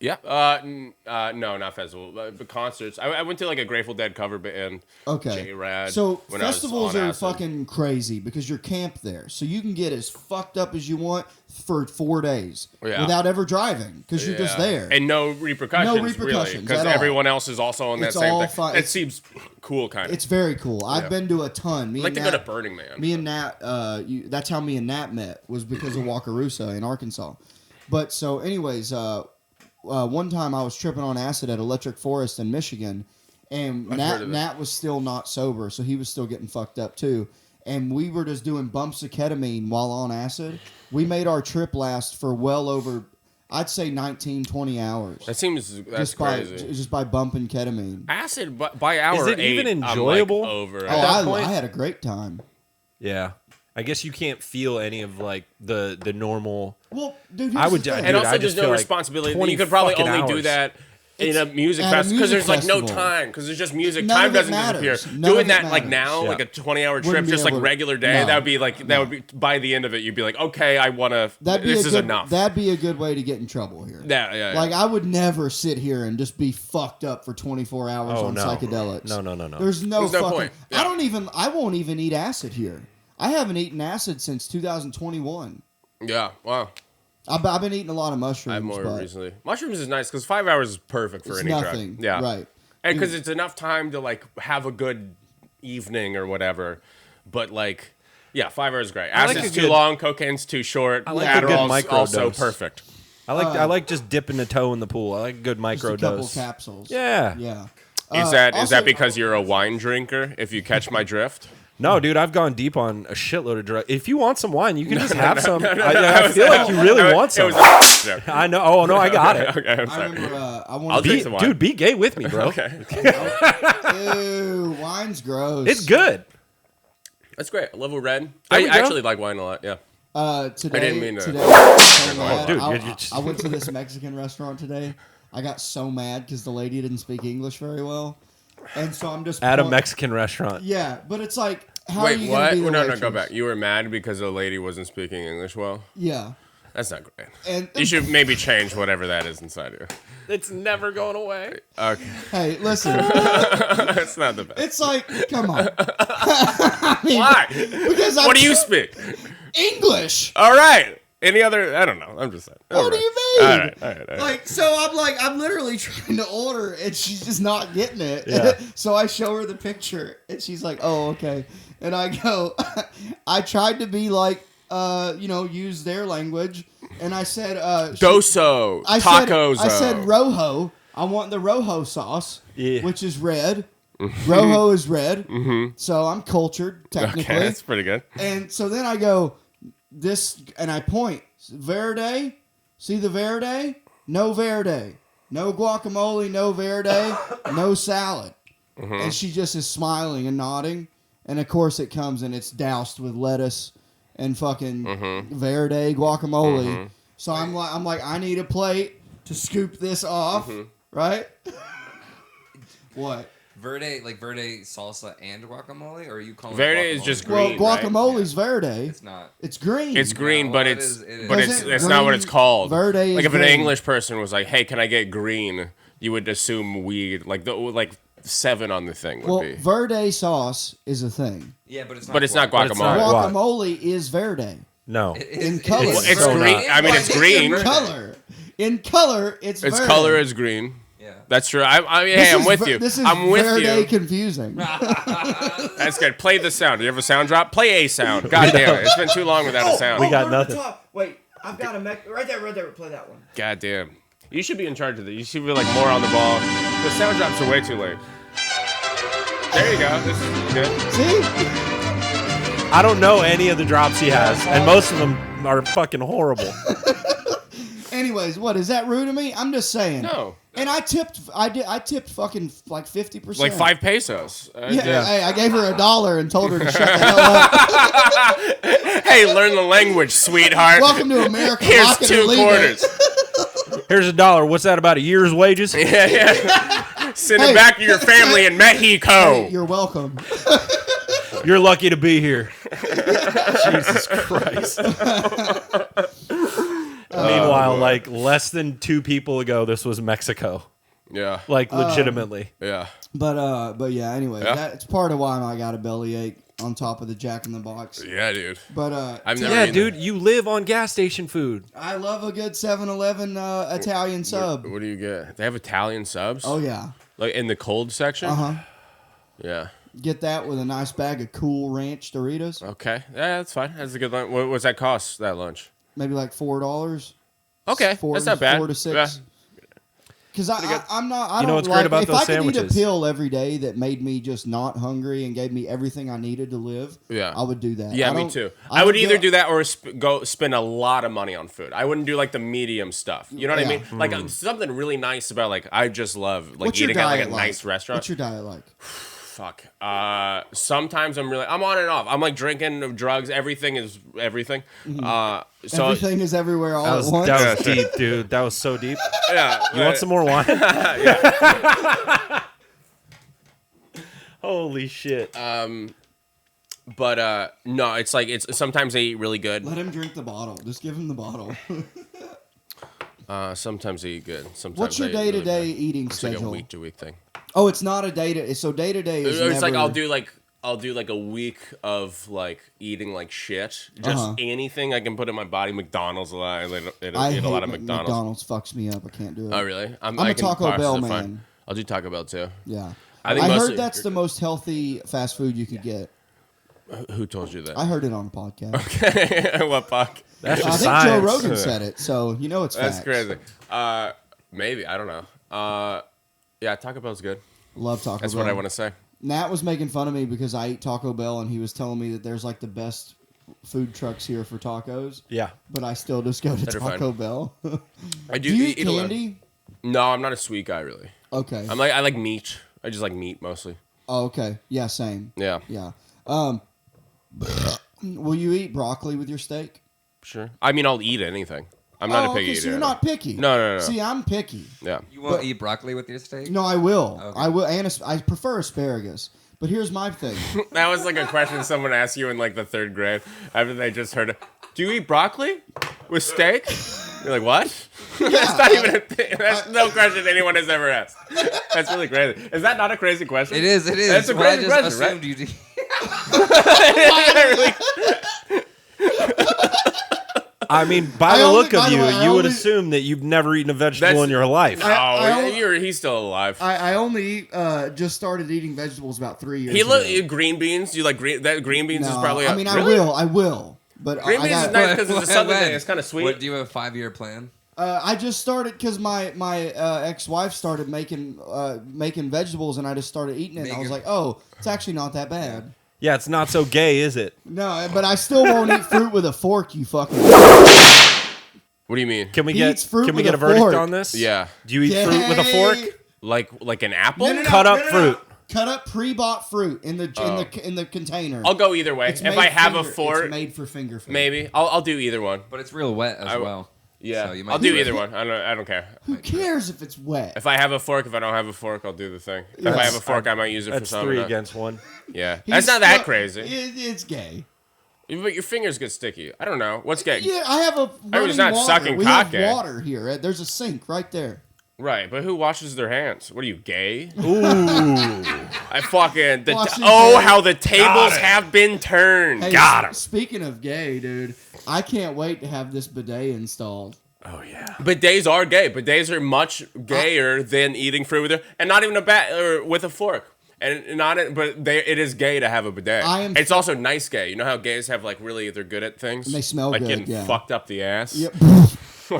Yeah. No, not festival, but concerts. I went to like a Grateful Dead cover band. Okay. J-Rad. So when I was festivals on are acid. fucking crazy because you're camped there, so you can get as fucked up as you want for 4 days without ever driving because you're just there. And no repercussions. No repercussions because at all. everyone else is also on that It's same all thing. fun. It seems cool, kind of. It's very cool. I've been to a ton. I'd like to go to Burning Man. Me and Nat, that's how me and Nat met, was because of Wakarusa in Arkansas. But so, anyways, one time I was tripping on acid at Electric Forest in Michigan, and Nat was still not sober, so he was still getting fucked up too. And we were just doing bumps of ketamine while on acid. We made our trip last for well over, I'd say 19, 20 hours. That's crazy. Just by bumping ketamine. Acid by hour Is it 8, even I'm, like, enjoyable? over. I had a great time. Yeah. I guess you can't feel any of like the normal. Well, dude, I would. the thing. Dude, And also, I there's just no feel like responsibility. 20 You could probably fucking only do hours. that in a music at a festival because music there's like no festival. time because there's just music. None Time of it doesn't matters. disappear. None Doing of it that like matters. now, Yeah. like a 20-hour trip, Wouldn't be just like able to- regular day, no. that would be like that would be by the end of it, you'd be like, okay, I want to. This is enough. That'd be a good way to get in trouble here. Yeah. Like I would never sit here and just be fucked up for 24 hours Oh, on no. psychedelics. No. There's no There's no fucking. point. Yeah. I won't even eat acid here. I haven't eaten acid since 2021. Yeah. Wow. I've been eating a lot of mushrooms. I have more but recently. Mushrooms is nice because 5 hours is perfect for it's any nothing. drug. Yeah. Right. And because it's enough time to like have a good evening or whatever. But like, yeah, 5 hours is great. I like Acid's a too good- long, cocaine's too short. I like a good Adderall's also microdose. perfect. I like just dipping a toe in the pool. I like a good Just micro a couple dose. capsules. Yeah. Yeah. Is that also- because you're a wine drinker? If you catch my drift. No, dude, I've gone deep on a shitload of drugs. If you want some wine, you can just have some. I feel like you really want some. It was a joke. I know. Oh no, I got it. Okay, I'm I sorry. remember. I I'll wanted drink Be, some wine. dude, be gay with me, bro. Okay. Ew, wine's gross. It's good. That's great. I love a red. There I we go. actually like wine a lot, yeah. Today, I didn't mean to- Today, dude, I, you're just- I went to this Mexican restaurant today. I got so mad because the lady didn't speak English very well, and so I'm just At a point- Mexican restaurant. Yeah, but it's like, how are Wait, you what? gonna be the No, waitress? go back. You were mad because a lady wasn't speaking English well? Yeah, That's not great. and You should maybe change whatever that is inside you. It's never going away. Okay. hey, listen, That's not the best. it's like, come on, Why? because I'm What do you speak? English. All right. Any other? I don't know. I'm just saying. What do you mean? All right. Like, so I'm literally trying to order, and she's just not getting it. Yeah. So I show her the picture, and she's like, "Oh, okay." And I go, I tried to be like, use their language, and I said, Doso. Tacos. I said rojo. I want the rojo sauce, Yeah. which is red. Rojo is red, so I'm cultured technically. Okay, that's pretty good. And so then I go, and I point, Verde, see the Verde? No Verde. No guacamole, no Verde, no salad. And she just is smiling and nodding. And of course it comes and it's doused with lettuce and fucking Verde guacamole. So I'm like, I need a plate to scoop this off, right? What? Verde salsa and guacamole, or are you calling Verde it is just Well, green. right? guacamole's Verde. It's not. It's green. It's green, No, but well, it it's is- it is. but Isn't it's not what green- it's called. Verde is like if an green. English person was like, "Hey, can I get green?" You would assume weed. Like 7 on the thing would Well, be. verde sauce is a thing. Yeah, but it's not. But it's not But it's not guacamole. guac. Guacamole is verde. No. In color. Well, it's So green. not. I mean, it's green. In color. In color, it's Its verde. color is green. Yeah. That's true. Hey, This I'm is with ver- you. This is I'm with verde you. confusing. That's good. Play the sound. Do you have a sound drop? Play a sound. God damn it. It's been too long without a sound. We got nothing. Wait, I've got a right there. Play that one. God damn. You should be in charge of that. You should be like more on the ball. The sound drops are way too late. There you go. This is good. See? I don't know any of the drops he has, and most of them are fucking horrible. Anyways, what is that rude of me? I'm just saying. No. And I tipped fucking like 50%. Like 5 pesos. Yeah. Hey, I gave her $1 and told her to shut the hell up. Hey, learn the language, sweetheart. Welcome to America. Here's Lock it 2 and leave it. quarters. Here's $1. What's that, about a year's wages? Yeah. Send it Hey. back to your family in Mexico. Hey, you're welcome. You're lucky to be here. Jesus Christ. Meanwhile, like less than 2 people ago, this was Mexico. Yeah. Like legitimately. Yeah. But yeah. Anyway, Yeah. that's part of why I got a bellyache on top of the Jack in the Box. Yeah, dude. But I've never Yeah, eaten dude, you live on gas station food. I love a good 7-Eleven Italian it. sub. What do you get? They have Italian subs? Oh yeah. Like in the cold section? Uh huh. Yeah. Get that with a nice bag of Cool Ranch Doritos. Okay. Yeah, that's fine. That's a good lunch. What's that cost, that lunch? Maybe like $4. Okay. That's not bad. 4 to 6. Yeah. Because I'm not. I You know don't what's like, great about if those I could eat a sandwiches? pill every day that made me just not hungry and gave me everything I needed to live, Yeah. I would do that. Yeah, I me don't- too. I would either go- do that or go spend a lot of money on food. I wouldn't do like the medium stuff. You know what I Yeah. mean? Like something really nice about like I just love like What's your eating at like diet a like? nice restaurant. What's your diet like? Fuck. Sometimes I'm on and off. I'm like drinking drugs. Everything is everything. So Everything is everywhere all at once. That was deep, dude. That was so deep. yeah. You want some more wine? Holy shit. But no, it's like sometimes I eat really good. Let him drink the bottle. Just give him the bottle. Sometimes I eat good. Sometimes What's your I eat really day-to-day bad. eating It's like a schedule? week to week thing. Oh, it's not a day-to. So day-to-day is It's like never- I'll do like a week of like eating like shit, just anything I can put in my body. McDonald's a lot. I eat I a hate lot of McDonald's. McDonald's. Fucks me up. I can't do it. Oh really? I'm I a can Taco parse Bell it man. fine. I'll do Taco Bell too. Yeah. I think I mostly- heard that's the most healthy fast food you could get. Who told you that? I heard it on a podcast. What fuck? That's I just think Joe science. Rogan said it, so you know it's That's facts. crazy. Maybe I don't know. Yeah, Taco Bell's good. Love Taco That's Bell. what I want to say. Nat was making fun of me because I eat Taco Bell, and he was telling me that there's like the best food trucks here for tacos. Yeah. But I still just go to That are Taco fine. Bell. I Do you eat a lot. candy? No, I'm not a sweet guy really. Okay. I like meat. I just like meat mostly. Oh, okay. Yeah, same. Yeah, Yeah. Will you eat broccoli with your steak? sure. I mean, I'll eat anything. I'm not a picky okay, eater. so you're not picky. No. See, I'm picky. Yeah. You won't But- eat broccoli with your steak? No, I will. Okay. I will. And I prefer asparagus. But here's my thing. That was like a question someone asked you in like the 3rd grade after they just heard it. Do you eat broccoli with steak? You're like, what? That's not even a thing. That's no question anyone has ever asked. That's really crazy. Is that not a crazy question? It is. That's a Well, I crazy just question, right? assumed you'd eat. I mean, by I the only- look by of the you, way, I you would only- assume that you've never eaten a vegetable That's- in your life. He's still alive. I only just started eating vegetables about 3 years He ago. look green beans. You like green? That green beans is No, probably. I mean, really? I will. But Green I beans got, is nice because it's a When? southern thing. It's kind of sweet. What, do you have a 5-year plan? I just started because my ex-wife started making vegetables, and I just started eating it. And I was like, oh, it's actually not that bad. Yeah, it's not so gay, is it? No, but I still won't eat fruit with a fork. You fucking. What do you mean? Can we He get eats fruit can we with get a a verdict fork. on this? Yeah. Do you eat fruit with a fork? Like an apple? Cut up fruit. Cut up pre-bought fruit in the container. I'll go either way. It's If made I have a finger- fork, it's made for finger food. maybe I'll do either one. But it's real wet as well. Yeah, So you might I'll do do it. either one. I don't care. Who cares if it's wet? If I have a fork, if I don't have a fork, I'll do the thing. If I have a fork, I might use it for That's something. 3 against 1. Yeah, He's that's not that still- crazy. It's gay. But your fingers get sticky. I don't know. What's gay? Yeah, I have a I mean, it's running not water. sucking We cock have gay. water here. There's a sink right there. Right, but who washes their hands? What are you, gay? Ooh. I fucking Washing how the tables have been turned. Hey, Got him. Speaking of gay, dude, I can't wait to have this bidet installed. Oh yeah. Bidets are gay. Bidets are much gayer than eating fruit with and not even with a fork. And it is gay to have a bidet. It's also nice gay. You know how gays have like really they're good at things. And they smell like good, getting yeah. fucked up the ass. Yep. I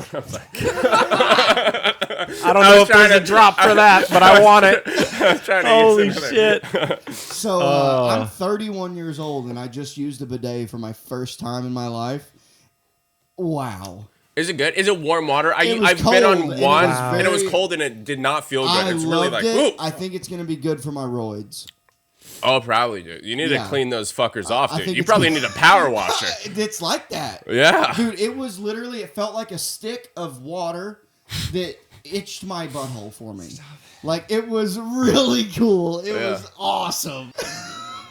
don't know if there's a drop for that, but I want it. I was trying to Holy use shit. So I'm 31 years old, and I just used a bidet for my first time in my life. Wow. Is it good? Is it warm water? It was I've been cold, on and one, it was and it was very- cold, and it did not feel good. I It's really loved like, it. ooh. I think it's going to be good for my roids. Oh, probably, dude. You need to Yeah. clean those fuckers off, I dude. think You it's probably good. need a power washer. It's like that. Yeah. Dude, it was literally, it felt like a stick of water that itched my butthole for me. Like, it was really cool. It Yeah. was awesome.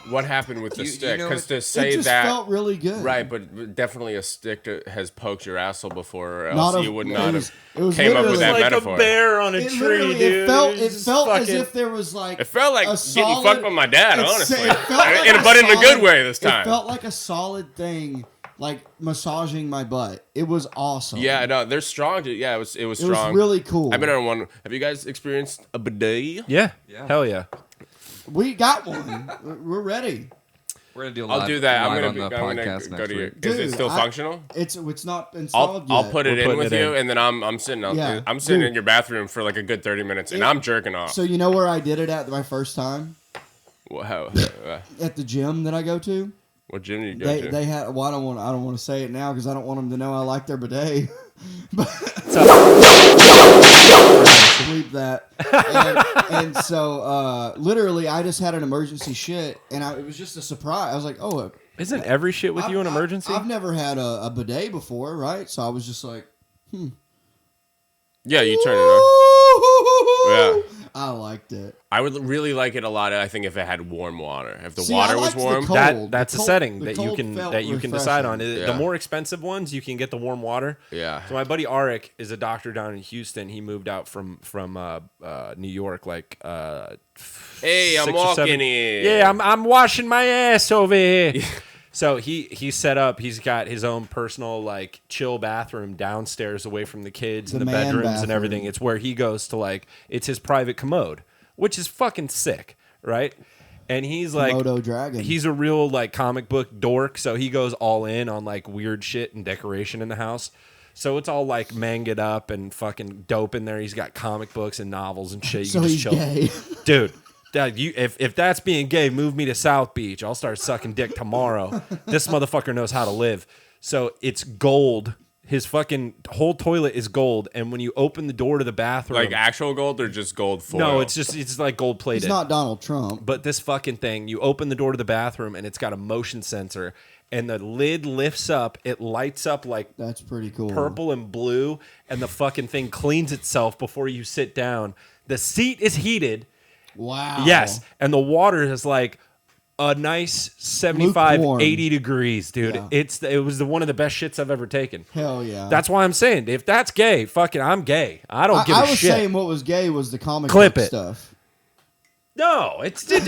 What happened with the You stick? know Because what- to say It just that, felt really good. right? But definitely a stick that has poked your asshole before, or Not else a- you would it not was- have it was came up with literally that Like metaphor. a bear on a It tree, literally, dude. it felt Just as fucking- if there was like It felt like a getting solid- fucked by my dad, It's- honestly. it felt like But in a good solid- way this time. It felt like a solid thing, like massaging my butt. It was awesome. Yeah, no, they're strong, dude. Yeah, it was it strong. was really cool. I've been on one. Have you guys experienced a bidet? Yeah. Yeah. Hell yeah. We got one. We're ready. We're gonna do. I'll do that. I'm live gonna on the I'm gonna podcast go next to your. week. Is it Dude, still functional? It's not installed I'll yet. put it We're in putting with it you, in. and then I'm sitting out. Yeah. I'm sitting Dude. in your bathroom for like a good 30 minutes, and I'm jerking off. So you know where I did it at my first time? Wow. At the gym that I go to. What gym do you go to? They had. Well, I don't want to say it now because I don't want them to know I like their bidet. But bleep that. And so literally, I just had an emergency shit, and it was just a surprise. I was like, oh. Isn't every shit with you an emergency? I've never had a bidet before, right? So I was just like, Yeah, you turn it on. yeah. I liked it. I would really like it a lot. I think if it had warm water, if the See, water I was liked the warm. cold. That's The a cold- setting the that you cold can felt decide on. refreshing. Yeah. The more expensive ones, you can get the warm water. Yeah. So my buddy Arik is a doctor down in Houston. He moved out from New York like Hey, I'm 6 or walking 7 in. Yeah, I'm washing my ass over here. So he set up. He's got his own personal like chill bathroom downstairs, away from the kids The and the man bedrooms and bathroom. everything. It's where he goes to like it's his private commode, which is fucking sick, right? And he's like, Komodo dragon. he's a real like comic book dork, so he goes all in on like weird shit and decoration in the house. So it's all like manga'd up and fucking dope in there. He's got comic books and novels and shit. You So can he's just chill, gay. dude. If that's being gay, move me to South Beach. I'll start sucking dick tomorrow. This motherfucker knows how to live. So it's gold. His fucking whole toilet is gold, and when you open the door to the bathroom, Like actual gold or just gold foil? no, it's like gold plated. He's not Donald Trump. But this fucking thing, you open the door to the bathroom, and it's got a motion sensor, and the lid lifts up. It lights up like That's pretty cool. purple and blue, and the fucking thing cleans itself before you sit down. The seat is heated. Wow. Yes, and the water is like a nice 75, Lukewarm. 80 degrees, dude. Yeah. It was one of the best shits I've ever taken. Hell yeah. That's why I'm saying, if that's gay, fucking, I'm gay. I don't give a I was shit. saying what was gay was the comic Clip book it. stuff. No, it's dude.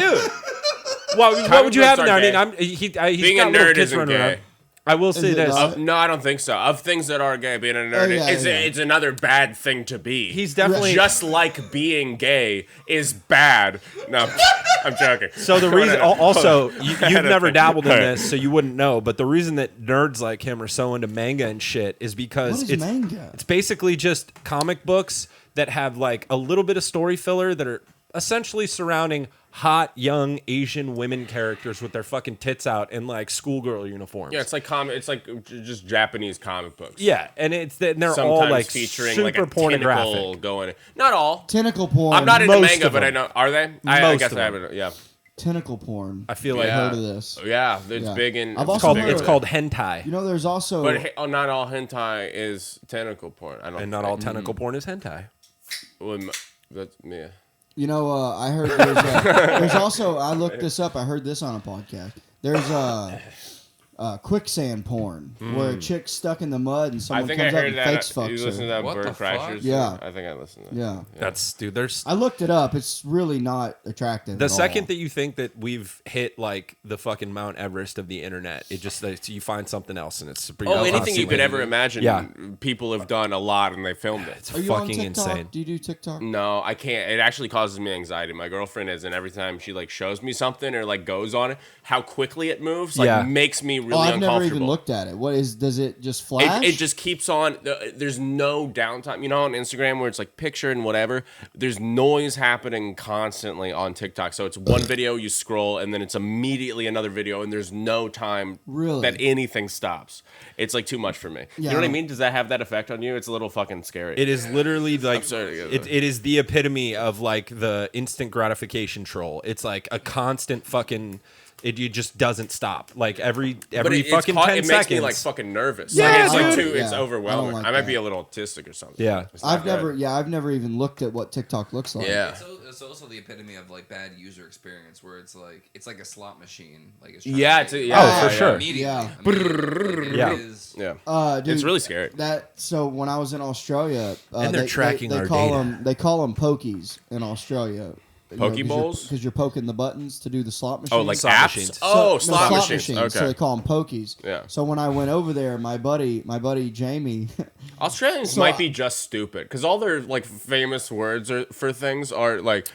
What would you books have in are there? I gay. mean, he's Being got a little nerd kids isn't running gay. around. I will say it this. not? No, I don't think so. Of things that are gay, being a nerd, yeah, yeah. it's another bad thing to be. He's definitely just like being gay is bad. No, I'm joking. So the Go reason, ahead. also, you've never dabbled in All right. this, so you wouldn't know. But the reason that nerds like him are so into manga and shit is because What is it's manga? It's basically just comic books that have like a little bit of story filler that are essentially surrounding hot young Asian women characters with their fucking tits out in like schoolgirl uniforms. Yeah, it's like it's like just Japanese comic books. Yeah, and they're Sometimes all like featuring super like a pornographic. tentacle going. Not all. Tentacle porn. I'm not into Most manga, of but I them. know. Are they? I Most guess of I them. haven't. Yeah. Tentacle porn. I feel like Yeah. Heard of this? Yeah, it's Yeah. big in. I've it's also called heard it's of- called hentai, You know, there's also But not all hentai is tentacle porn. I don't. and not all tentacle porn is hentai. Well, that's yeah. You know, I heard there's also. I looked this up. I heard this on a podcast. There's quicksand porn, where a chick's stuck in the mud and I someone think I comes up heard and that. fakes You fucks listen to her. that What Bird the fuck? Crashers? Yeah. I think I listened to that. Yeah. That's dude. There's I looked it up. It's really not attractive. the at second all. that you think that we've hit like the fucking Mount Everest of the internet, it just you find something else and it's Oh, anything you could ever imagine. Yeah. People have done a lot and they filmed it. It's Are you on fucking TikTok? insane. Do you do TikTok? No, I can't. It actually causes me anxiety. My girlfriend is, and every time she like shows me something or like goes on it, how quickly it moves, like Yeah. makes me really Oh, I've uncomfortable. never even looked at it. What is? Does it just flash? It just keeps on. There's no downtime. You know, on Instagram where it's like picture and whatever. There's noise happening constantly on TikTok. So it's one video, you scroll, and then it's immediately another video, and there's no time Really? that anything stops. It's like too much for me. You Yeah. know what I mean? Does that have that effect on you? It's a little fucking scary. It is literally like sorry to get it is the epitome of like the instant gratification troll. It's like a constant fucking. It just doesn't stop. Like every But it's fucking 10 it makes seconds. me like fucking nervous. Yeah, like, it's like dude. too. It's Yeah, overwhelming. I don't like I might that. be a little autistic or something. Yeah. It's not good. I've never even looked at what TikTok looks like. Yeah. It's also the epitome of like bad user experience, where it's like a slot machine. Like it's trying Yeah, to take- Oh, for sure. Immediately. Yeah. Immediately. It Yeah. is- Yeah. Dude, It's really scary. So when I was in Australia, And they're tracking they our call data. them, they call them pokies in Australia. Pokeballs? Because you're poking the buttons to do the slot machine. Oh, like Slot apps? machines. Oh, No, slot machines. Okay. So they call them pokies. Yeah. So when I went over there, my buddy Jamie, Australians So might I- be just stupid because all their like famous words for things are like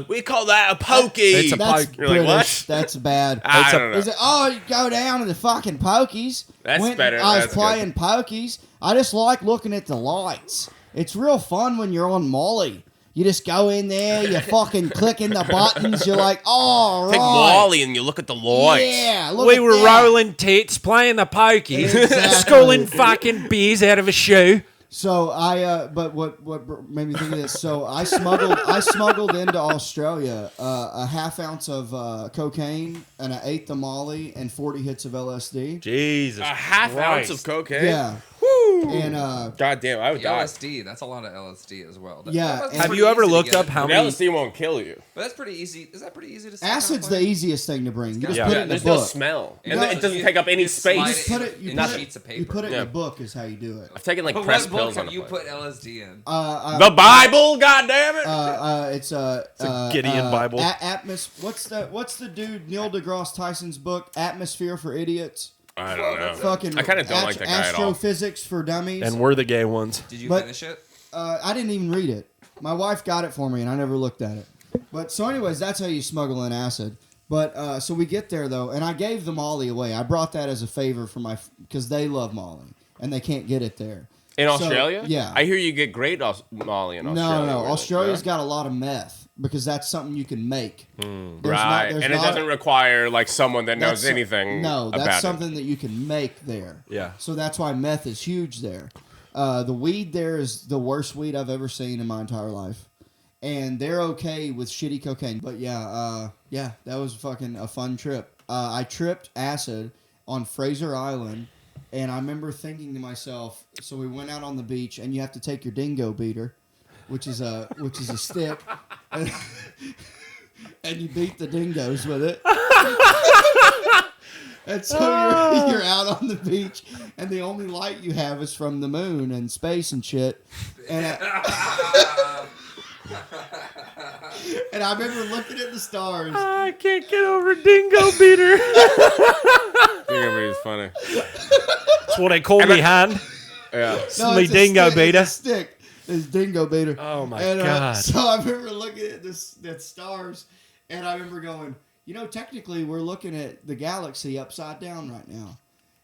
we call that a pokey. It's a that's poke. You're like, British. what? That's bad. I don't know. Is it? Oh, you go down to the fucking pokies. That's better. I was That's good. playing pokies. I just like looking at the lights. It's real fun when you're on Molly. You just go in there, you fucking clicking the buttons. You're like, oh, right. Take Molly and you look at the lights. Yeah, look We at were that. rolling tits, playing the pokies, Exactly. sculling fucking beers out of a shoe. So but what made me think of this? So I smuggled into Australia a half ounce of cocaine and an eighth of Molly and 40 hits of LSD. Jesus, A half ounce of cocaine. Yeah, Woo. and God damn, I would The die. LSD, that's a lot of LSD as well. Yeah, That's and- have pretty you ever easy to looked get. up how But many? LSD won't kill you. But that's pretty easy. Is that pretty easy to? acid's the easiest thing to bring. You just Yeah. put Yeah, it in a There's no book. smell, And and No, it doesn't you- take up any you slide space. Put it. You in put it. sheets of You paper. put it in Yeah. a book is how you do it. I've taken like But pressed what book pills on have a you plane. put LSD in? The Bible, goddammit! It's Gideon Bible. What's the dude Neil deGrasse Tyson's book Atmosphere for Idiots? I don't know. Fucking I kind of don't like that guy at all. Astrophysics for Dummies. And we're the gay ones. Did you but- finish it? I didn't even read it. My wife got it for me, and I never looked at it. But so, anyways, that's how you smuggle in acid. But so we get there though, and I gave the Molly away. I brought that as a favor for because they love Molly and they can't get it there. In So, Australia? yeah. I hear you get great Molly in Australia. No. really. Australia's Yeah? got a lot of meth because that's something you can make. There's Right, there's and it doesn't require like someone that knows that's- anything No, about that's it. something that you can make there. Yeah. So that's why meth is huge there. The weed there is the worst weed I've ever seen in my entire life. And they're okay with shitty cocaine. But yeah, that was fucking a fun trip. I tripped acid on Fraser Island, and I remember thinking to myself, so we went out on the beach, and you have to take your dingo beater, which is a stick, and you beat the dingoes with it. And so you're out on the beach, and the only light you have is from the moon and space and shit. And and I remember looking at the stars. I can't get over dingo beater. It's funny. That's what they call me, hand. Yeah. No, Me it's a dingo stick, beater. It's a stick. It's dingo beater. Oh my and, God. So I remember looking at the stars, and I remember going, technically we're looking at the galaxy upside down right now,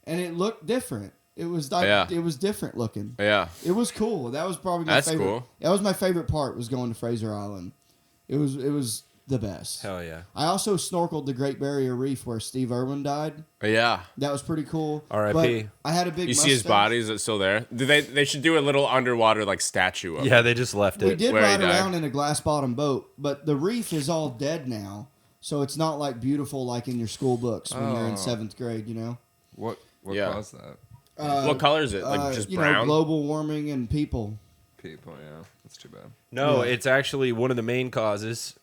and it looked different. It was like it was different looking. Yeah. It was cool. That was probably my That's favorite. cool. That was my favorite part. Was going to Fraser Island. It was the best. Hell yeah. I also snorkeled the Great Barrier Reef where Steve Irwin died. Yeah. That was pretty cool. R.I.P.. But I had a big. You see his mustache. body? Is it still there? They should do a little underwater like statue of Yeah, him. they just left We it. did where he ride died. around in a glass bottom boat, but the reef is all dead now, so it's not like beautiful like in your school books when you're in 7th grade. What Yeah. caused that? What color is it? Like just brown? global warming and people. People, yeah. That's too bad. No, Yeah. it's actually one of the main causes.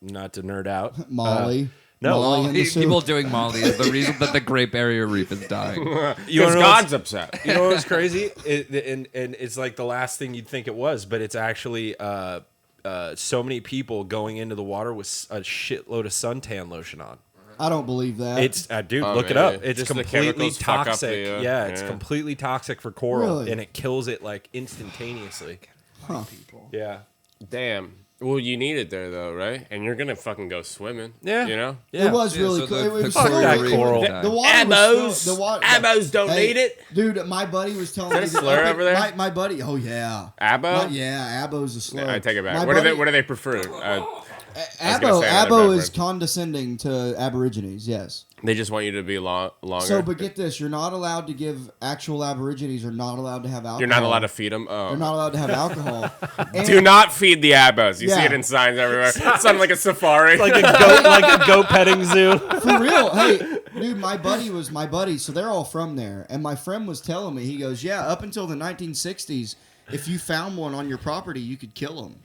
Not to nerd out. Molly. No, Molly in the soup. People doing Molly is the reason that the Great Barrier Reef is dying. you wanna Because know God's upset. You know what's crazy? And it's like the last thing you'd think it was, but it's actually so many people going into the water with a shitload of suntan lotion on. I don't believe that. It's dude, look it maybe. up. It's Just the completely chemicals fuck up toxic. the, yeah, it's yeah. completely toxic for coral, Really? and it kills it like instantaneously. Huh. Yeah. Damn. Well, you need it there though, right? And you're gonna fucking go swimming. Yeah. You know. Yeah. It was really so cool. the- It was the Fuck still that really- coral. The water was still, the water, Abos don't Hey, need it. Dude, my buddy was telling me Is that a slur up over there? My buddy, oh yeah. Abo? Yeah, Abo's a slur. I take it back. My What do buddy- they prefer? I was gonna Abo, say another Abo bad is word. condescending to Aborigines, yes. They just want you to be longer. So, but get this, you're not allowed to give actual Aborigines are not allowed to have alcohol. You're not allowed to feed them. Oh. They're not allowed to have alcohol. And- Do not feed the abos. You see Yeah. it in signs everywhere. It sounded like a safari. Like a goat petting zoo. For real. Hey, dude, my buddy was my buddy, so they're all from there. And my friend was telling me, he goes, yeah, up until the 1960s, if you found one on your property, you could kill them.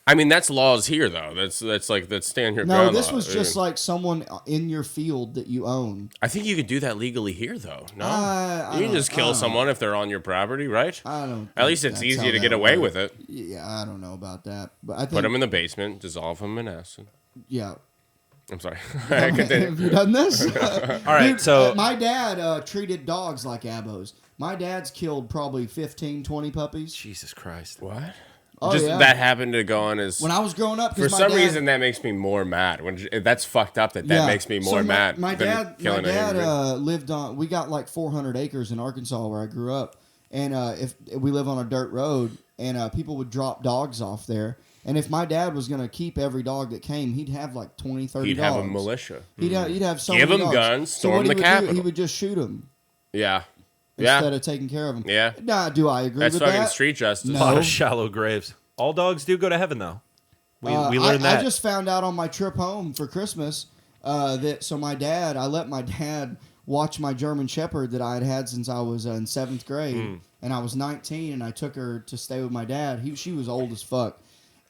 I mean, that's laws here, though. That's stand your No, ground. this law. was just like someone in your field that you own. I think you could do that legally here, though. No, I you can don't- just I kill don't someone if they're on your property, right? I don't. At least think it's that's easy how to get that away works. with it. Yeah, I don't know about that, but I think Put them in the basement, dissolve them in acid. yeah. I'm sorry. Have Continue. you done this? All right, Dude, so my dad treated dogs like abos. My dad's killed probably 15, 20 puppies. Jesus Christ. What? Oh, Just yeah. that happened to go on his. When I was growing up, 'cause For my some dad, reason, that makes me more mad. That's fucked up. That Yeah. makes me more So mad. My than dad, killing a human being. lived on. We got like 400 acres in Arkansas where I grew up, and if we live on a dirt road, and people would drop dogs off there, and if my dad was gonna keep every dog that came, he'd have like 20, 30 He'd dogs. have a militia. He'd have so Give many 'em dogs. guns, So storm what he the would Capitol. he would just shoot them Yeah. instead Yeah. of taking care of them. Yeah. Nah, do I agree That's with fucking that? street justice. A lot No. of shallow graves. All dogs do go to heaven, though. We I learned that. I just found out on my trip home for Christmas that I let my dad watch my German Shepherd that I had had since I was in 7th grade, and I was 19, and I took her to stay with my dad. She was old as fuck,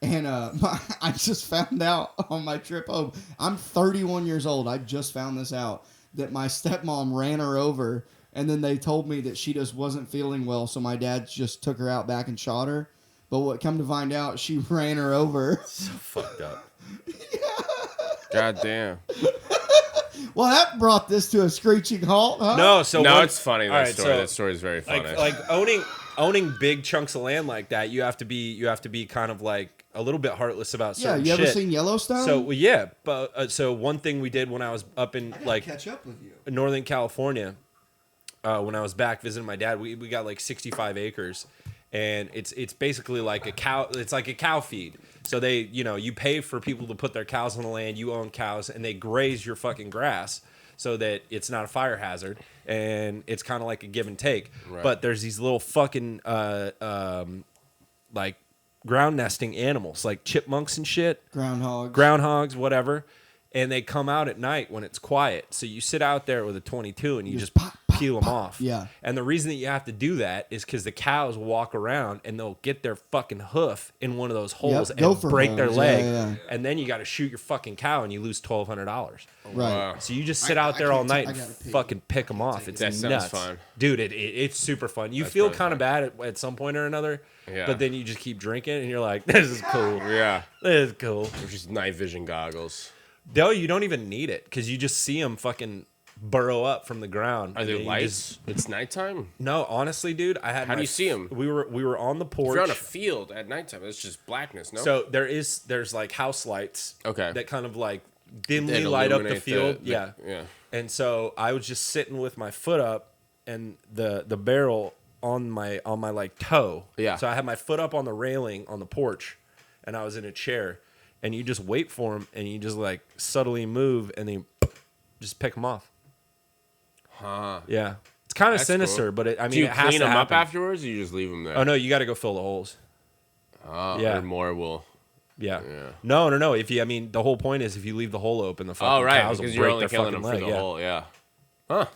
and I just found out on my trip home. I'm 31 years old. I just found this out that my stepmom ran her over, and then they told me that she just wasn't feeling well, so my dad just took her out back and shot her. But what come to find out, she ran her over. Fucked up. God damn. Well, that brought this to a screeching halt, huh? No, so No, one- it's funny. all That right, story. so, That story is very funny. like owning big chunks of land like that, you have to be kind of like a little bit heartless about Yeah, certain you ever shit. seen Yellowstone? So well, yeah, but so one thing we did when I was up in like catch up with you. Northern California, when I was back visiting my dad, we got like 65 acres, and it's basically like a cow. It's like a cow feed. So they, you pay for people to put their cows on the land. You own cows, and they graze your fucking grass so that it's not a fire hazard, and it's kind of like a give and take. Right. But there's these little fucking like ground nesting animals, like chipmunks and shit. Groundhogs, whatever, and they come out at night when it's quiet. So you sit out there with a 22 and you just pop, pop, peel them off. Yeah. And the reason that you have to do that is because the cows will walk around and they'll get their fucking hoof in one of those holes Yep, and gopher break their holes. leg. Yeah, yeah. And then you got to shoot your fucking cow and you lose $1,200. Right. Wow. So you just sit I out there all can't night I and gotta pee. fucking pick them off. It's That sounds nuts. fun. Dude, it's super fun. You That's feel probably kind of fun. bad at some point or another, Yeah. but then you just keep drinking and you're like, this is cool. Yeah. This is cool. Which is night vision goggles. No, you don't even need it because you just see them fucking burrow up from the ground. Are And there then you lights? just- It's nighttime. No, honestly, dude, I had. How do you see 'em? We were on the If porch. you're on a field at nighttime, it's just blackness. No. So there's like house lights. Okay. That kind of like dimly That light up the illuminate field. the- yeah. yeah. And so I was just sitting with my foot up and the barrel on my like toe. Yeah. So I had my foot up on the railing on the porch, and I was in a chair, and you just wait for them, and you just like subtly move, and then just pick them off. Huh. Yeah. It's kind of That's sinister, cool. but I mean, Do you it has clean to them up happen. afterwards, or you just leave them there? Oh no, you got to go fill the holes. Yeah. Or more will. Yeah. Yeah. No. The whole point is if you leave the hole open, the fucking Oh right, cows will because break you're only their killing fucking them for leg. the Yeah. hole. Yeah. Huh.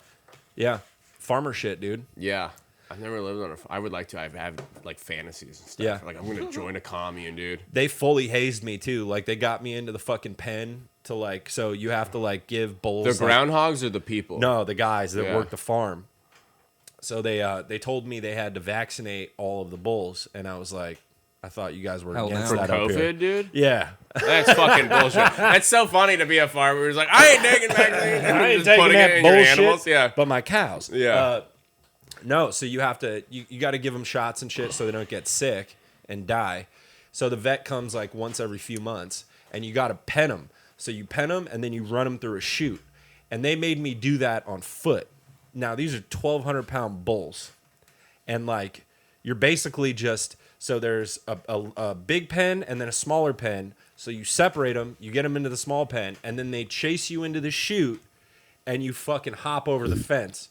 Yeah. Farmer shit, dude. Yeah. I've never lived on I would like to. I have like fantasies and stuff. Yeah. Like I'm gonna join a commune, dude. They fully hazed me too. Like they got me into the fucking pen to like. So you have to like give bulls. The groundhogs or the people? No, the guys that Yeah. work the farm. So they told me they had to vaccinate all of the bulls, and I was like, I thought you guys were Hell against no. that up here. COVID, dude. Yeah. That's fucking bullshit. That's so funny to be a farmer who's like, I ain't taking vaccine. I ain't Just taking putting it that in your bullshit. animals. Yeah. But my cows. Yeah. No, so you have to you got to give them shots and shit so they don't get sick and die. So the vet comes like once every few months, and you got to pen them. So you pen them and then you run them through a chute, and they made me do that on foot. Now these are 1,200-pound bulls, and like you're basically just so there's a big pen and then a smaller pen. So you separate them, you get them into the small pen, and then they chase you into the chute, and you fucking hop over the fence.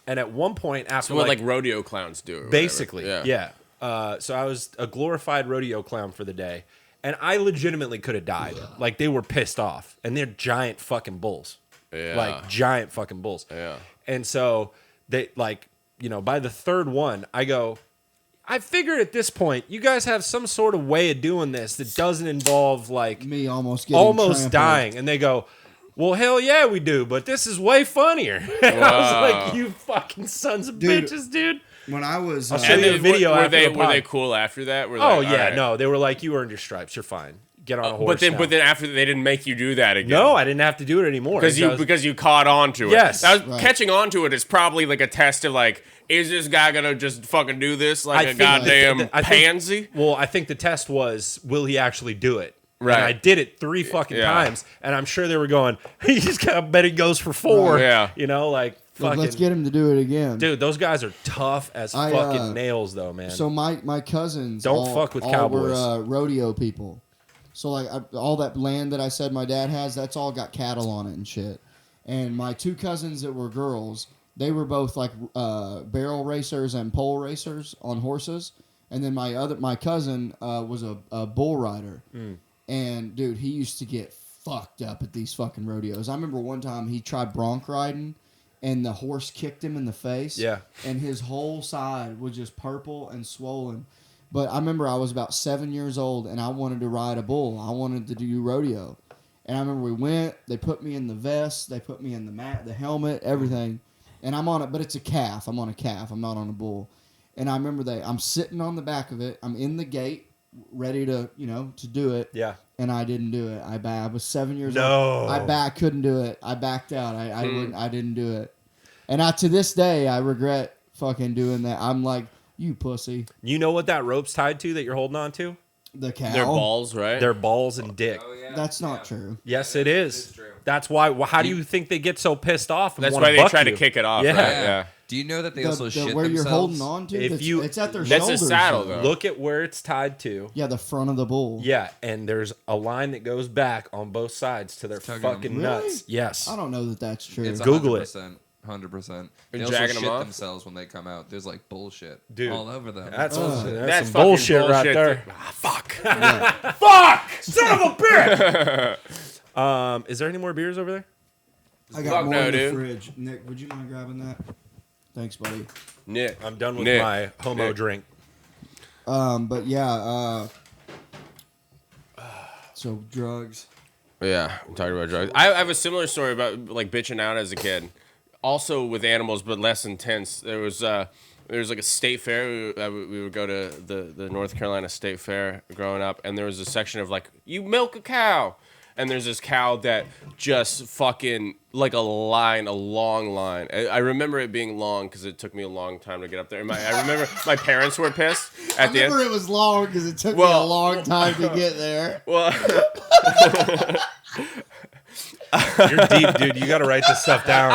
And at one point after So what like rodeo clowns do. Or basically, whatever. yeah. So I was a glorified rodeo clown for the day, and I legitimately could have died. Like they were pissed off, and they're giant fucking bulls. Yeah. Like giant fucking bulls. Yeah. And so they like, by the third one, I go, I figured at this point, you guys have some sort of way of doing this that doesn't involve like Me almost getting trampled. dying. And they go, well, hell yeah, we do, but this is way funnier. And I was like, you fucking sons of Dude. bitches, dude. When I was, I'll show you a video were after they the were they pod. cool after that? Were Oh they, yeah, alright. no, they were like, you earned your stripes, you're fine. Get on a horse. But then after they didn't make you do that again. no, I didn't have to do it anymore because you caught on to it. Yes. That was, Right. Catching on to it is probably like a test of like, is this guy gonna just fucking do this like I a think goddamn I think- pansy? Well, I think the test was, will he actually do it? Right. And I did it 3 fucking Yeah. times, and I'm sure they were going, he's got to bet he goes for 4. Right. Yeah. Like fucking. let's get him to do it again. Dude, those guys are tough as I, fucking nails, though, man. So my cousins Don't all, fuck with all cowboys. were rodeo people. So like all that land that I said my dad has, that's all got cattle on it and shit. And my 2 cousins that were girls, they were both like barrel racers and pole racers on horses. And then my cousin was a bull rider. And dude, he used to get fucked up at these fucking rodeos. I remember one time he tried bronc riding, and the horse kicked him in the face. Yeah. And his whole side was just purple and swollen. But I remember I was about 7 years old, and I wanted to ride a bull. I wanted to do rodeo. And I remember we went. They put me in the vest. They put me in the helmet, everything. And I'm on it, but it's a calf. I'm on a calf. I'm not on a bull. And I remember I'm sitting on the back of it. I'm in the gate, ready to to do it. Yeah. And I didn't do it. I was 7 years No. old. I couldn't do it. I backed out. I didn't do it. And to this day, I regret fucking doing that. I'm like, you pussy. You know what that rope's tied to that you're holding on to? The cow. Their balls, right? Their balls and dick. Oh, yeah. That's not true. Yes, it is. It's true. That's why. Well, how do you think they get so pissed off? And That's wanna why they buck try you? to kick it off. Yeah. Right? Yeah. Do you know that they also shit where themselves? you're holding on to? If it's at their That's a shoulders. saddle, though. Look at where it's tied to. Yeah, the front of the bull. Yeah, and there's a line that goes back on both sides to their tugging them. fucking Really? nuts. Yes. I don't know that that's true. It's Google it. 100%. They You're also jacking them shit off? themselves when they come out. There's like bullshit Dude, all over them. That's some That's fucking bullshit right bullshit, there. dude. Fuck. Fuck! Son of a bitch! Is there any more beers over there? I got Fuck more no, in the dude. fridge. Nick, would you mind grabbing that? Thanks, buddy. Nick. I'm done with Nick. my homo Nick. drink. But yeah. So drugs. Yeah, I'm talking about drugs. I have a similar story about like bitching out as a kid, also with animals, but less intense. There was like a state fair. We would go to the North Carolina State Fair growing up, and there was a section of like, you milk a cow, and there's this cow that just fucking like a long line. I remember it being long because it took me a long time to get up there. And I remember my parents were pissed at the end. it was long because it took me a Well- long time to get there. Well, You're deep, dude. You gotta write this stuff down.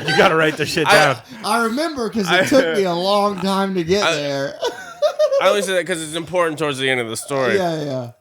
You gotta write this shit down. I remember because it took me a long time to get there. I only say that because it's important towards the end of the story. Yeah.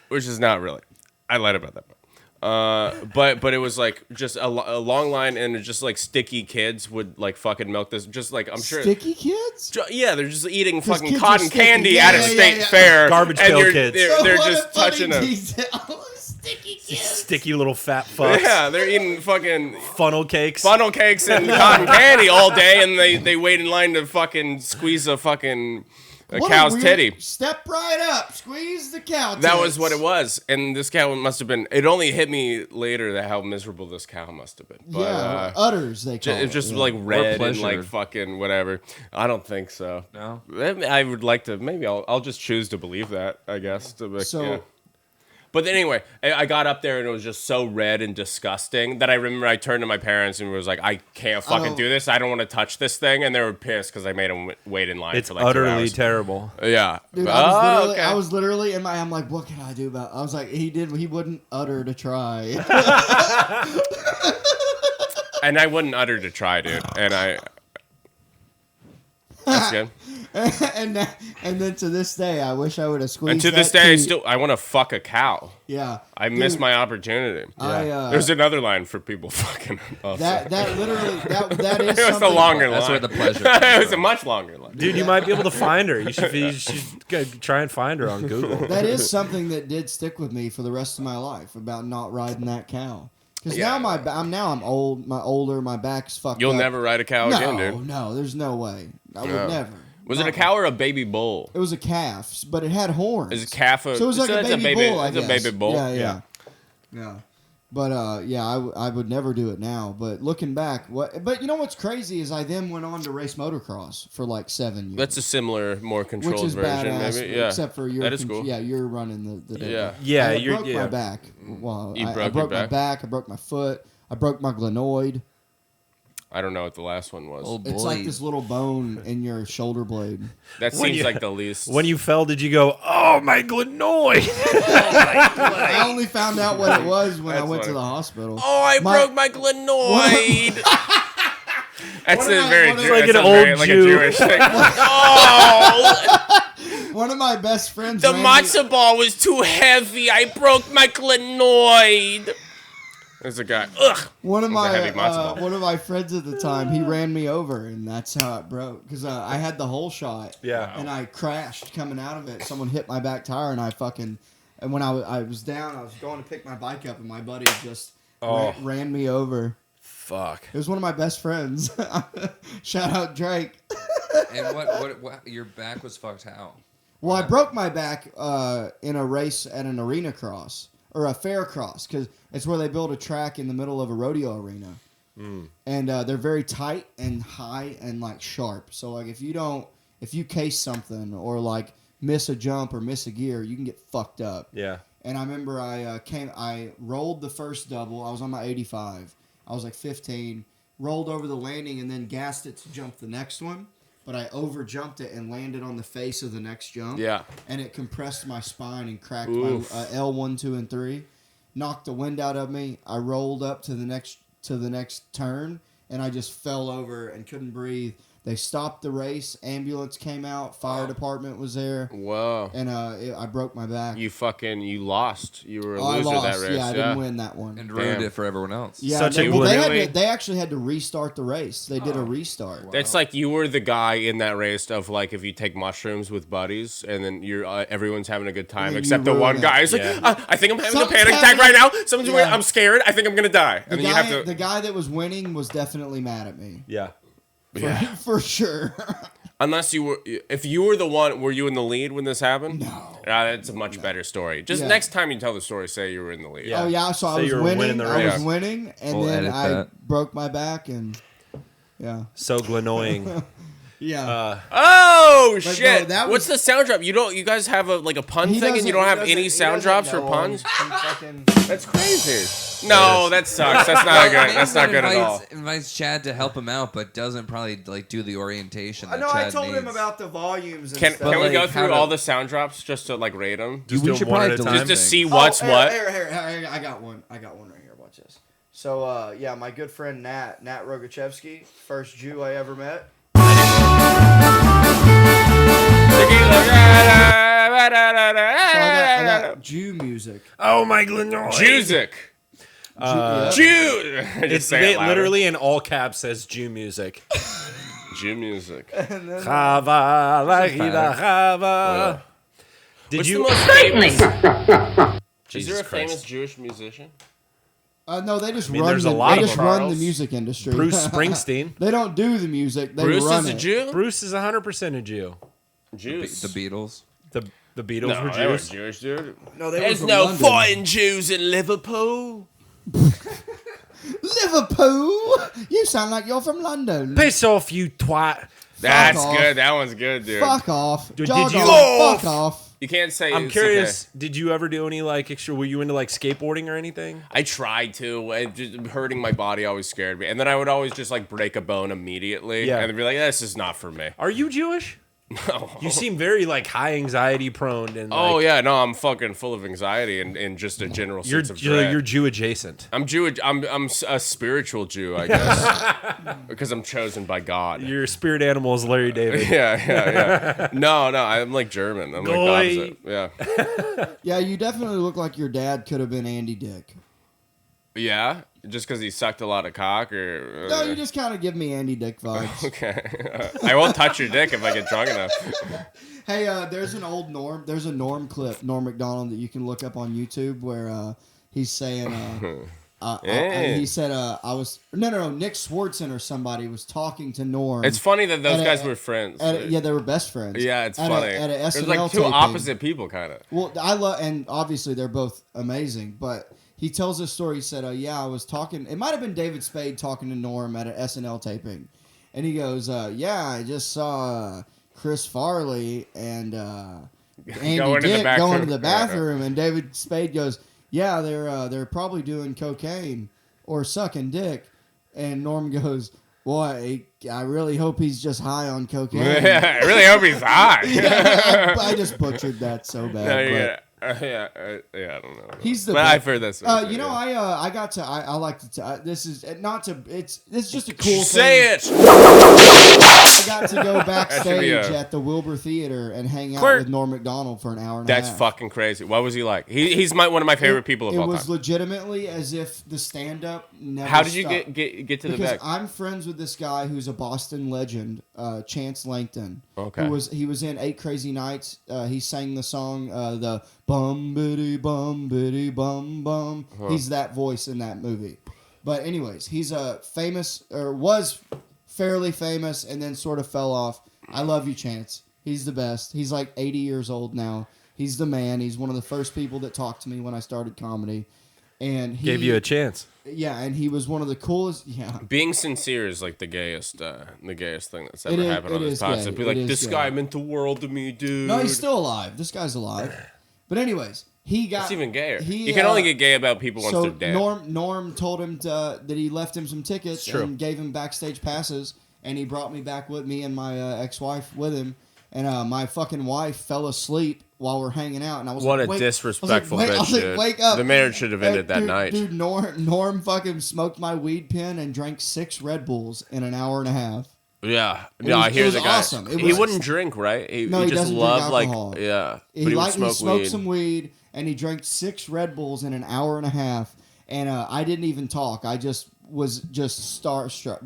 Which is not really. I lied about that part. But it was like just a long line, and just like sticky kids would like fucking milk this. Just like I'm sure. Sticky kids? Yeah, they're just eating 'Cause fucking kids cotton are sticky. candy Yeah, at a yeah, state yeah. fair. Garbage and pail you're- kids. They're What just a funny touching them. detail. Sticky little fat fucks. Yeah, they're eating fucking Funnel cakes. funnel cakes and cotton candy all day, and they wait in line to fucking squeeze a fucking What a cow's weird- titty. Step right up, squeeze the cow. That tits. was what it was, and this cow must have been. It only hit me later that how miserable this cow must have been. But, Yeah, udders they call it's just yeah. like red and like pleasure. fucking whatever. I don't think so. No? I would like to. Maybe I'll just choose to believe that. I guess. So- yeah. But anyway, I got up there and it was just so red and disgusting that I remember I turned to my parents and was like, I can't fucking do this. I don't want to touch this thing. And they were pissed because I made them wait in line It's for like 2 utterly hours. terrible. Yeah. Dude, I was literally in my. I'm like, what can I do about? I was like, he wouldn't utter to try. And I wouldn't utter to try, dude. And that's good. and then to this day, I wish I would have squeezed. And to this that day, teat. I want to fuck a cow. Yeah, I missed Dude, my opportunity. There's another line for people fucking. Also. that literally that is it was a something. longer line. That's where the pleasure it was a much longer line. Dude, you might be able to find her. You should go try and find her on Google. That is something that did stick with me for the rest of my life about not riding that cow. Because Yeah. I'm old. My older, my back's fucked You'll up. never ride a cow again, dude. No, there's no way. I would No. never. Was it a Not- cow or a baby bull? It was a calf, but it had horns. Is a calf a? So it was like it's a baby bull. I It's a guess. baby bull. Yeah. But I would never do it now. But looking back, But you know what's crazy is I then went on to race motocross for like 7 years. That's a similar, more which controlled is version, badass, maybe. Yeah. except for your That is cool. Yeah, you're running the Yeah. Yeah, I broke yeah. my back. Well, You I broke broke your my back. I broke my foot. I broke my glenoid. I don't know what the last one was. Oh, boy. It's like this little bone in your shoulder blade. That When seems you- like the least. When you fell, did you go, oh, my glenoid? I only found out what it was when I That's went to funny. the hospital. Oh, I My- broke my glenoid. That's What am a I- very what am- Jew- Like that's an a very- old like Jew. a Jewish thing. Oh, One of my best friends. the ran me- matzo ball was too heavy. I broke my glenoid. There's a guy. Ugh. One of It was a my heavy matzo ball. one of my friends at the time, he ran me over, and that's how it broke. Because I had the whole shot, Yeah. and I crashed coming out of it. Someone hit my back tire, and and when I was down, I was going to pick my bike up, and my buddy just ran me over. Fuck. It was one of my best friends. Shout out Drake. And what your back was fucked how? Well, I broke my back in a race at an arena cross or a fair cross because it's where they build a track in the middle of a rodeo arena, and they're very tight and high and like sharp. So like if you case something or like miss a jump or miss a gear, you can get fucked up. Yeah. And I remember I rolled the first double. I was on my 85. I was like 15. Rolled over the landing and then gassed it to jump the next one. But I over jumped it and landed on the face of the next jump. Yeah. And it compressed my spine and cracked Oof. my L1, 2, and 3. Knocked the wind out of me. I rolled up to the next turn and I just fell over and couldn't breathe. They stopped the race. Ambulance came out. Fire department was there. Whoa. And I broke my back. You lost. You were a I loser lost. that race. Yeah, I didn't win that one. And ruined Damn. it for everyone else. Yeah, Such a well, really- they actually had to restart the race. They did a restart. It's like you were the guy in that race of like if you take mushrooms with buddies and then you're everyone's having a good time And then except you the one ruin guy it. is like Yeah. I think I'm having Something's a panic attack right happening." now. Someone's Yeah. I'm scared. I think I'm gonna die. The And then you have guy, to. the guy that was winning was definitely mad at me. Yeah. For sure. Unless you were, if you were the one, were you in the lead when this happened? No. That's a much better story. Just Yeah. next time you tell the story, say you were in the lead. Yeah. Oh yeah, so I Say was you were winning. winning the I was race. winning, and We'll then edit I that. broke my back, and yeah, So glenoying. yeah. Oh But shit! no, that What's was- the sound drop? You guys have a pun He thing, and you doesn't- don't he have doesn't- any he sound doesn't drops for know puns. him. He fucking- That's crazy. No, that sucks. That's not good. That's not good at all. Invites Chad to help him out, but doesn't probably like do the orientation. That No, Chad I told him needs. about the volumes. And Can stuff. we go like, how through to- all the sound drops just to like rate them? Just We do should them one probably at a delete time. Just to thing. see what's what. Here, I got one. I got one right here. Watch this. So, yeah, my good friend Nat Rogachevsky, first Jew I ever met. So I got Jew music. Oh, my glenoid. Jusic. Yeah. Jew. It's literally in all caps says Jew music. Jew music. And then, Chava, la vida, chava. Did What's you? the most famous? Is there a Christ. famous Jewish musician? No, they just mean, run. there's a The, lot they of just them. run the Charles? music industry. Bruce Springsteen. They don't do the music. They Bruce run is a it. Jew? Bruce is 100% a Jew. Jews. The Beatles. The Beatles No, were they weren't Jews. Jewish, dude. No, they There's were from no London. fighting Jews in Liverpool. Liverpool. You sound like you're from London. Piss off, you twat. That's off. good. That one's good, dude. Fuck off. Dude, Jog did you- on. Fuck off. You can't say. I'm it's curious. okay. Did you ever do any like extra? Were you into like skateboarding or anything? I tried to. Just hurting my body always scared me, and then I would always just like break a bone immediately, Yeah. and then be like, "This is not for me." Are you Jewish? No. You seem very like high anxiety prone and. Oh like, yeah, no, I'm fucking full of anxiety and just a general You're sense of dread. you're Jew adjacent. I'm Jewish. I'm a spiritual Jew, I guess, because I'm chosen by God. Your spirit animal is Larry David. Yeah. No, I'm like German. I'm like Goy. the opposite. Yeah. Yeah, you definitely look like your dad could have been Andy Dick. Yeah? Just because he sucked a lot of cock or... No, you just kind of give me Andy Dick vibes. Okay. I won't touch your dick if I get drunk enough. Hey, there's an old Norm. There's a Norm clip, Norm Macdonald, that you can look up on YouTube where he's saying... he said, I was... No. Nick Swartzen or somebody was talking to Norm. It's funny that those At a- guys were friends. Yeah, they were best friends. Yeah, it's At funny. At a There's SNL like two taping. opposite people, kind of. Well, I love, and obviously they're both amazing. But he tells this story. He said, "Yeah, I was talking. It might have been David Spade talking to Norm at an SNL taping, and he goes, yeah, I just saw Chris Farley and Andy Go into the Dick bathroom. going to the bathroom, and David Spade goes, yeah, they're probably doing cocaine or sucking dick, and Norm goes." Boy, I really hope he's just high on cocaine. I really hope he's high. I just butchered that so bad. No, but- yeah. I don't know. He's the But best. I've heard this. You know, I got to. I like to. This is not to. It's just a cool Say thing. it. I got to go backstage a- at the Wilbur Theater and hang out Quirt. with Norm Macdonald for an hour and a That's half. fucking crazy. What was he like? He's one of my favorite people of all It was time. legitimately as if the stand-up never. How did you stopped. get to the Because back? I'm friends with this guy who's a Boston legend, Chance Langton. Okay. He was in 8 Crazy Nights. He sang the song the bum biddy bum bum. He's that voice in that movie. But anyways, he's a famous or was fairly famous and then sort of fell off. I love you, Chance. He's the best. He's like 80 years old now. He's the man. He's one of the first people that talked to me when I started comedy. And he Gave you a chance. Yeah, and he was one of the coolest. Yeah. Being sincere is like the gayest thing that's ever It is- happened on it this is podcast. gay. To be It like, is this gay. guy meant the world to me, dude. No, he's still alive. This guy's alive. But anyways, he got. It's even gayer. He, You can only get gay about people once So they're dead. Norm told him that he left him some tickets true. and gave him backstage passes, and he brought me back with me and my ex-wife with him, and my fucking wife fell asleep while we're hanging out, and I was What like, a wait, disrespectful I was like, bitch, dude. Wake up! The marriage should have ended that Dude, night. Dude, Norm fucking smoked my weed pen and drank 6 Red Bulls in an hour and a half. Yeah. It No, was- I hear it was the guy. awesome. It He was- wouldn't drink, right? No, he he just doesn't drink loved alcohol. yeah. He But he would he smoke smoked weed. some weed and he drank 6 Red Bulls in an hour and a half. And I didn't even talk. I just was starstruck.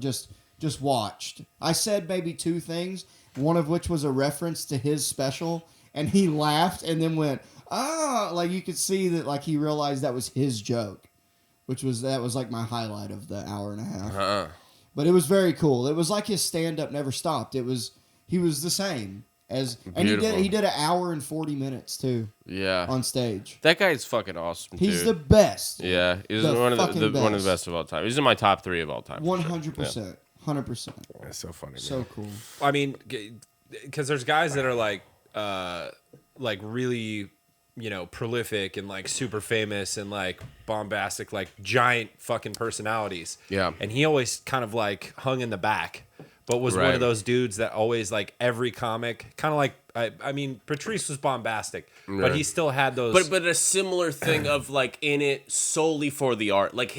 Just watched. I said maybe 2 things. One of which was a reference to his special, and he laughed and then went, "Ah!" Like you could see that, like he realized that was his joke, that was like my highlight of the hour and a half. But it was very cool. It was like his stand-up never stopped. He was the same as, and Beautiful. he did an hour and 40 minutes too Yeah. on stage. That guy is fucking awesome, He's dude. the best. Yeah, he's the one of fucking one of best. the best of all time. He's in my top 3 of all time. for sure. 100%. 100%. That's so funny. So cool. I mean, because there's guys that are like really, prolific and like super famous and like bombastic, like giant fucking personalities. Yeah. And he always kind of like hung in the back, but was one Right. of those dudes that always like every comic, kind of like I mean, Patrice was bombastic, but Right. he still had those. But a similar thing of like in it solely for the art. Like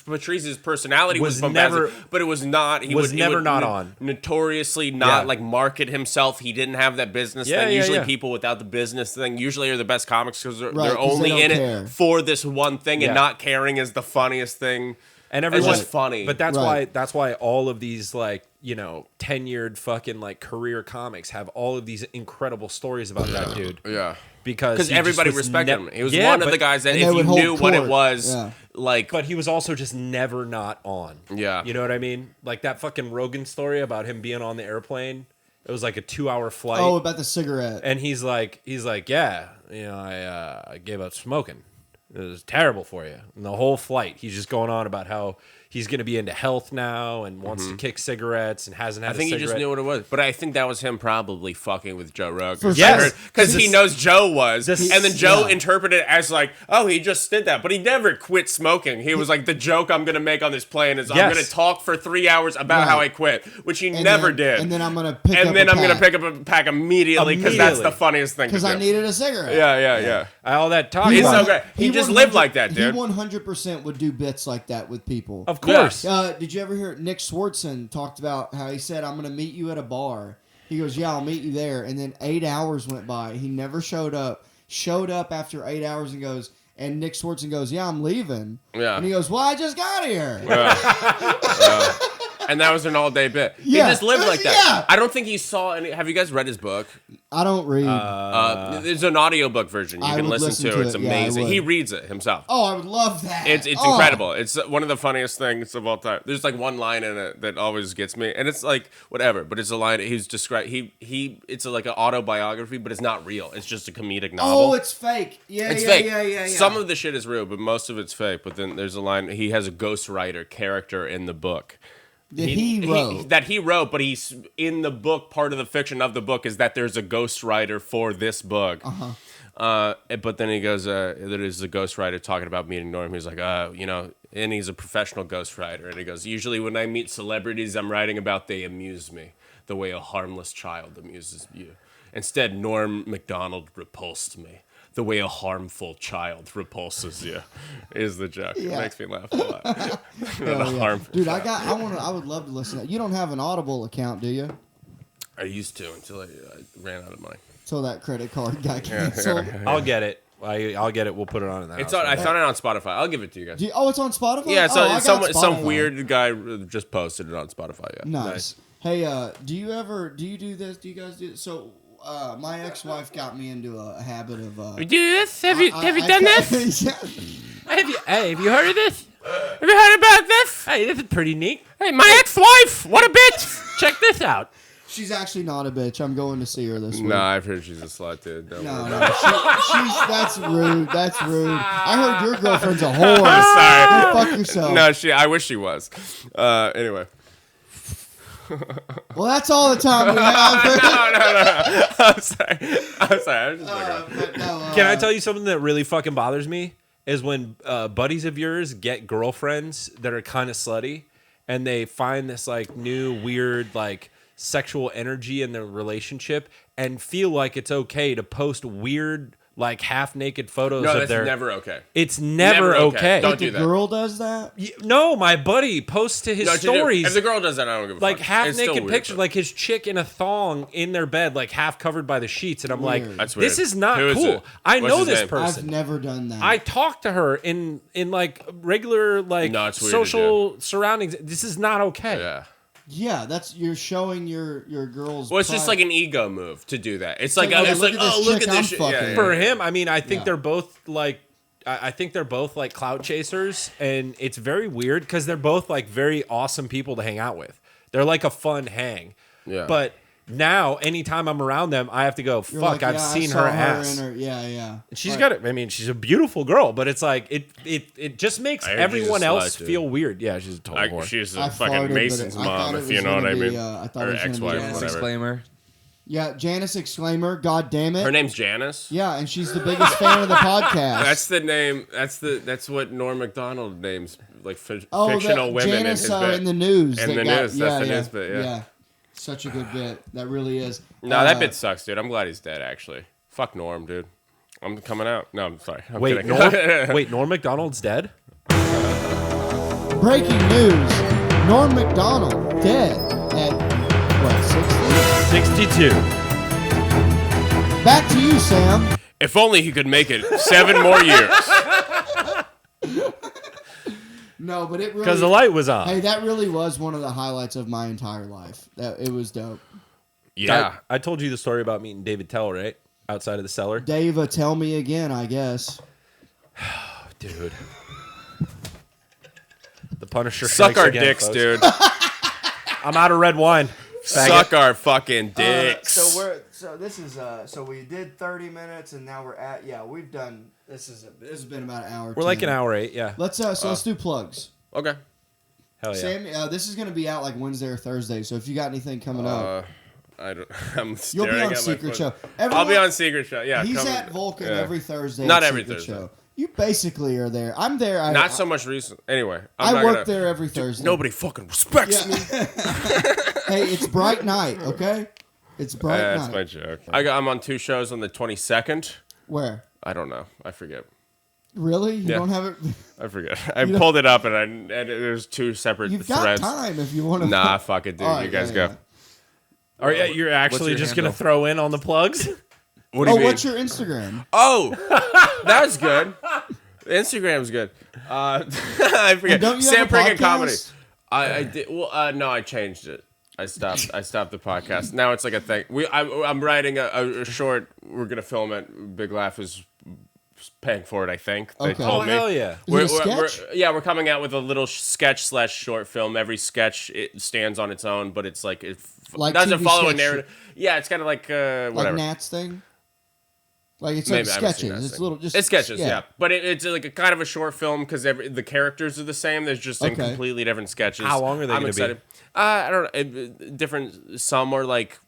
Patrice's personality was Was bombastic, never- but it was not. He was he never would not on. Notoriously not Yeah. like market himself. He didn't have that business Yeah, thing. yeah, Usually yeah. people without the business thing usually are the best comics because they're, Right, they're 'cause they only don't in care. it for this one thing Yeah. and not caring is the funniest thing And It's everyone, just funny. But that's Right. why all of these like, you know, tenured fucking like career comics have all of these incredible stories about that dude. Yeah. Because he everybody just was respected nev- him. He was Yeah, one of but- the guys that and if they you would hold knew what it court. was, Yeah. like But he was also just never not on. Yeah. You know what I mean? Like that fucking Rogan story about him being on the airplane. It was like a 2-hour flight. Oh, about the cigarette. And he's like, yeah, you know, I gave up smoking. It was terrible for you. And the whole flight, he's just going on about how he's going to be into health now and wants to kick cigarettes and hasn't had I think a he cigarette. just knew what it was. But I think that was him probably fucking with Joe Rogan. For Yes. Because he This- knows Joe was. this- and then Joe yeah. interpreted it as like, oh, he just did that. But he never quit smoking. He was like, the joke I'm going to make on this plane is I'm Yes. going to talk for 3 hours about Right. how I quit, which he And never then- did. And then I'm gonna pick And up then a I'm going to pack. pick up a pack immediately because that's the Immediately. funniest thing to because do. I needed a cigarette. Yeah. All that talk He's about so great. He just lived like that, dude. He 100% would do bits like that with people. Of course. Did you ever hear Nick Swartzen talked about how he said, I'm going to meet you at a bar. He goes, yeah, I'll meet you there. And then 8 hours went by. He never showed up. Showed up after 8 hours and goes, and Nick Swartzen goes, yeah, I'm leaving. Yeah. And he goes, well, I just got here. And that was an all-day bit. Yeah. He just lived like that. Yeah. I don't think he saw any. Have you guys read his book? I don't read. There's an audiobook version you I can would listen to. listen to It's it. Yeah, I amazing. would. He reads it himself. oh, I would love that. It's Oh. incredible. It's one of the funniest things of all time. There's like one line in it that always gets me, and it's like whatever, but it's a line he's described. It's like an autobiography, but it's not real. It's just a comedic novel. Oh, it's fake. Yeah, It's yeah, fake. yeah. Some of the shit is real, but most of it's fake. But then there's a line. He has a ghostwriter character in the book. that he wrote. That he wrote, but he's in the book. Part of the fiction of the book is that there's a ghostwriter for this book. But then he goes, there is a ghostwriter talking about meeting Norm. He's like, you know, and he's a professional ghostwriter. And he goes, usually when I meet celebrities I'm writing about, they amuse me the way a harmless child amuses you. Instead, Norm MacDonald repulsed me the way a harmful child repulses you. Is the joke. Yeah. It makes me laugh a lot. Hell The yeah. harmful Dude, child. I would love to listen to that. You don't have an Audible account, do you? I used to until I ran out of money. So that credit card got canceled. I'll get it. I'll get it. We'll put it on in the It's house. on. I found it on Spotify. I'll give it to you guys. Oh, it's on Spotify? Yeah, so I got some Spotify. weird guy just posted it on Spotify. Yeah, Nice. Hey, do you do this? Do you guys do this? So, my ex-wife got me into a habit of. We do this? Have you done this? Yeah. Have you heard of this? Have you heard about this? Hey, this is pretty neat. Hey, my ex-wife, what a bitch! Check this out. She's actually not a bitch. I'm going to see her this week. No, I've heard she's a slut, dude. Don't No, worry. no, she's that's rude. That's rude. I heard your girlfriend's a whore. Sorry. Go fuck yourself. No, I wish she was. Anyway. Well, that's all the time we have. I'm sorry. I'm just joking. Can I tell you something that really fucking bothers me? Is when buddies of yours get girlfriends that are kind of slutty, and they find this like new weird like sexual energy in their relationship, and feel like it's okay to post weird like half naked photos No, of that's their. never okay. It's never Never okay. okay. Don't Like do the that. girl does that? No, my buddy posts to his No, stories. If the girl does that, I don't give a Like fuck. half It's still naked weird, picture, but- like his chick in a thong in their bed, like half covered by the sheets, and I'm like, Weird. That's this weird. is not Who is cool. it? I What's know his this name? person. I've never done that. I talked to her in like regular like No, it's weird to social surroundings. This is not okay. Yeah. Yeah, that's you're showing your girl's. Well, it's just pride. like an ego move to do that. It's like, like, it's look like, at this oh, look chick at I'm this shit. fucking. Yeah, For him, I mean, I think Yeah. they're both like, I think they're both like clout chasers, and it's very weird because they're both like very awesome people to hang out with. They're like a fun hang. Yeah. But now, anytime I'm around them, I have to go. You're Fuck, like, I've yeah, I seen saw her ass. in her- yeah. She's Right. got it. I mean, she's a beautiful girl, but it's like it just makes I heard she's a everyone slut, else dude. feel weird. Yeah, she's a total whore. She's I a fucking farted, but Mason's I thought mom, it if was you know what gonna I be, mean. I thought Or it was gonna be ex-wife, Janice. whatever. Disclaimer. Yeah, Janice exclaimer. God damn it. Her name's Janice. Yeah, and she's the biggest fan of the podcast. That's the name. That's what Norm Macdonald names like Oh, fictional that women Janice in his bit. in the news. In that the got- news, that's the news bit, yeah. Such a good bit. That really is. No, that bit sucks, dude. I'm glad he's dead. Actually, fuck Norm, dude. I'm coming out. No, I'm sorry. I'm Wait, kidding. Norm Macdonald's dead? Breaking news: Norm Macdonald dead at what 60? 62. Back to you, Sam. If only he could make it 7 more years. No, but it really... Because the light was on. Hey, that really was one of the highlights of my entire life. It was dope. Yeah. I told you the story about meeting David Tell, right? Outside of the cellar. Dave, tell me again, I guess. Dude. The Punisher Suck strikes our again, dicks, folks. dude. I'm out of red wine. Suck our fucking dicks. So this is so we did 30 minutes and now we're at we've done this has been about an hour. We're like an hour 8, yeah. Let's let's do plugs. Okay. Hell yeah. Sam, this is gonna be out like Wednesday or Thursday. So if you got anything coming up, I'm you'll staring be on at my Secret phone. Show. I'll be on Secret Show. Yeah. He's come- at Vulcan yeah. every Thursday. Not at every Secret Thursday. Show. You basically are there. I'm there. Not so much recent. Anyway, I I'm not work gonna, there every Thursday. Nobody fucking respects me. Hey, it's bright night. Okay, it's bright That's night. my joke. I'm on 2 shows on the 22nd. Where? I don't know. I forget. Really? You Yeah. don't have it? I forget. I pulled it up and there's 2 separate You've got threads. time if you want to. Nah, fuck it, dude. All right, you guys yeah, go. Are you're actually your just going to handle? throw in on the plugs? What do you mean? What's your Instagram? Oh, that's good. Instagram's good. I forget. And don't you Sam have a Prickett podcast? comedy. I did. Well, no, I changed it. I stopped the podcast. Now it's like a thing. I'm writing a short. We're gonna film it. Big Laugh is paying for it. I think. They Okay. Oh, told me. hell yeah. Is it a sketch? We're coming out with a little sketch / short film. Every sketch it stands on its own, but it's like it Like doesn't TV follow a sketch. narrative. Yeah, it's kind of like Like whatever. Nat's thing? Like it's Maybe like I haven't seen sketches. that It's thing. little just It's sketches, yeah. But it's like a kind of a short film because the characters are the same. There's just in Okay. completely different sketches. How long are they I'm gonna be? excited. I don't know. Different. Some are like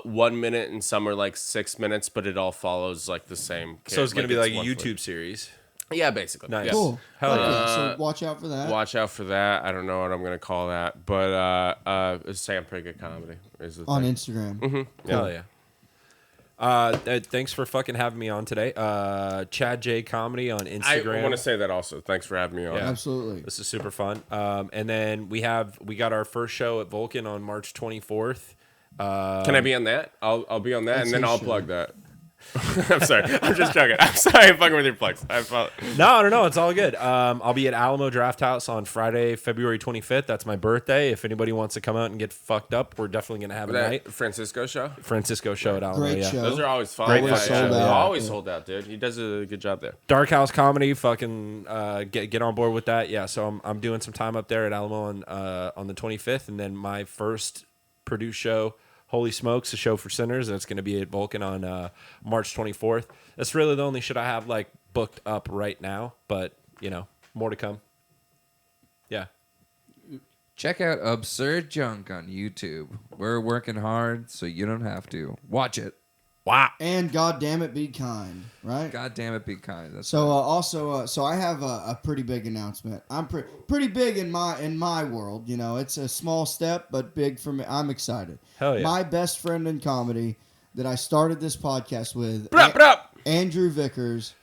1 minute and some are like 6 minutes, but it all follows like the same. So it's going to be like a one YouTube footage. series. Yeah, basically. Nice. Yes. Cool. Hell Okay, yeah. so watch out for that. Watch out for that. I don't know what I'm gonna call that, but Sam Prickett comedy is the On thing. Instagram. Hell yeah. Thanks for fucking having me on today. Chad Jey Comedy on I Instagram. want to say that also. Thanks for having me on. Yeah. Absolutely. This is super fun. And then we got our first show at Vulcan on March 24th. Can I be on that? I'll be on that, and then his I'll show. plug that. I'm sorry. I'm just joking. I'm sorry. I'm fucking with your plugs. No, it's all good. I'll be at Alamo Draft House on Friday, February 25th. That's my birthday. If anybody wants to come out and get fucked up, we're definitely gonna have a night. That Francisco show. Francisco show at Alamo. Great yeah. show. Those are always fun. Great Yeah, fucking yeah. sold out. Always Yeah. sold out, dude. He does a good job there. Dark House Comedy, fucking get on board with that. Yeah, so I'm doing some time up there at Alamo on the 25th, and then my first produced show, Holy Smokes, a show for sinners, and it's going to be at Vulcan on March 24th. That's really the only shit I have like booked up right now, but more to come. Yeah. Check out Absurd Junk on YouTube. We're working hard, so you don't have to. Watch it. Wow. And God damn it, be kind, right? God damn it, be kind. That's So also, so I have a pretty big announcement. I'm pretty big in my world. It's a small step, but big for me. I'm excited. Hell yeah. My best friend in comedy that I started this podcast with, Andrew Vickers,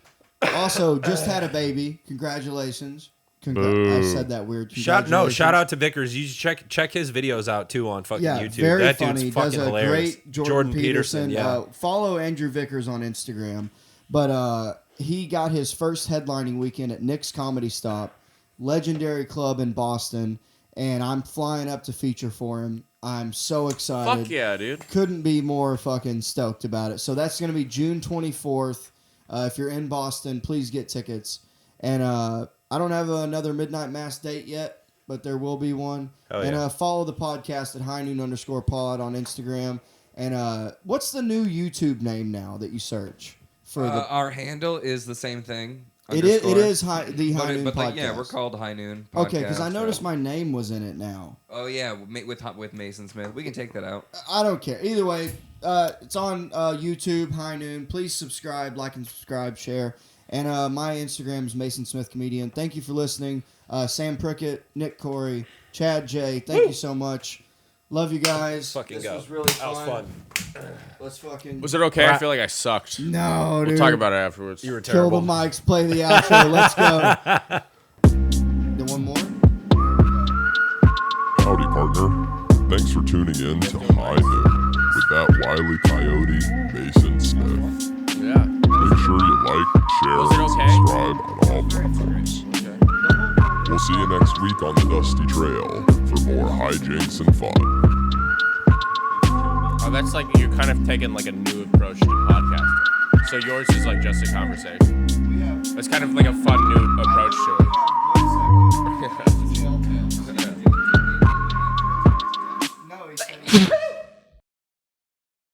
also just had a baby. Congratulations. I said that weird. Shout out to Vickers. You should check his videos out too on fucking Yeah, YouTube. very That funny. dude's Does fucking a hilarious. great Jordan Peterson. Yeah. Follow Andrew Vickers on Instagram. But he got his first headlining weekend at Nick's Comedy Stop, legendary club in Boston, and I'm flying up to feature for him. I'm so excited. Fuck yeah, dude. Couldn't be more fucking stoked about it. So that's going to be June 24th. If you're in Boston, please get tickets. And I don't have another Midnight Mass date yet, but there will be one. Hell and yeah. follow the podcast at highnoon_pod on Instagram. And what's the new YouTube name now that you search for the? our handle is the same thing. It is underscore. the High Noon But podcast. yeah, we're called High Noon Podcast. Okay, because I noticed my name was in it now. Oh yeah, with Mason Smith. We can take that out. I don't care. Either way, it's on YouTube, High Noon. Please subscribe, like and subscribe, share. And my Instagram is Mason Smith Comedian. Thank you for listening. Sam Prickett, Nick Corey, Chad Jey, thank you so much. Love you guys. Fucking this go. was really That was fun. Let's fucking... Was it okay? I feel like I sucked. No, dude. We'll talk about it afterwards. You were Kill terrible. the mics, play the outro. Let's go. Then one more? Howdy, partner. Thanks for tuning in to High Noon with that wily coyote, Mason Smith. Yeah. Make sure you like, share, Was it and okay? subscribe on all platforms. Okay. We'll We'll see you next week on the Dusty Trail for more hijinks and fun. Oh, that's like you're kind of taking like a new approach to podcasting. So yours is like just a conversation. It's kind of like a fun new approach to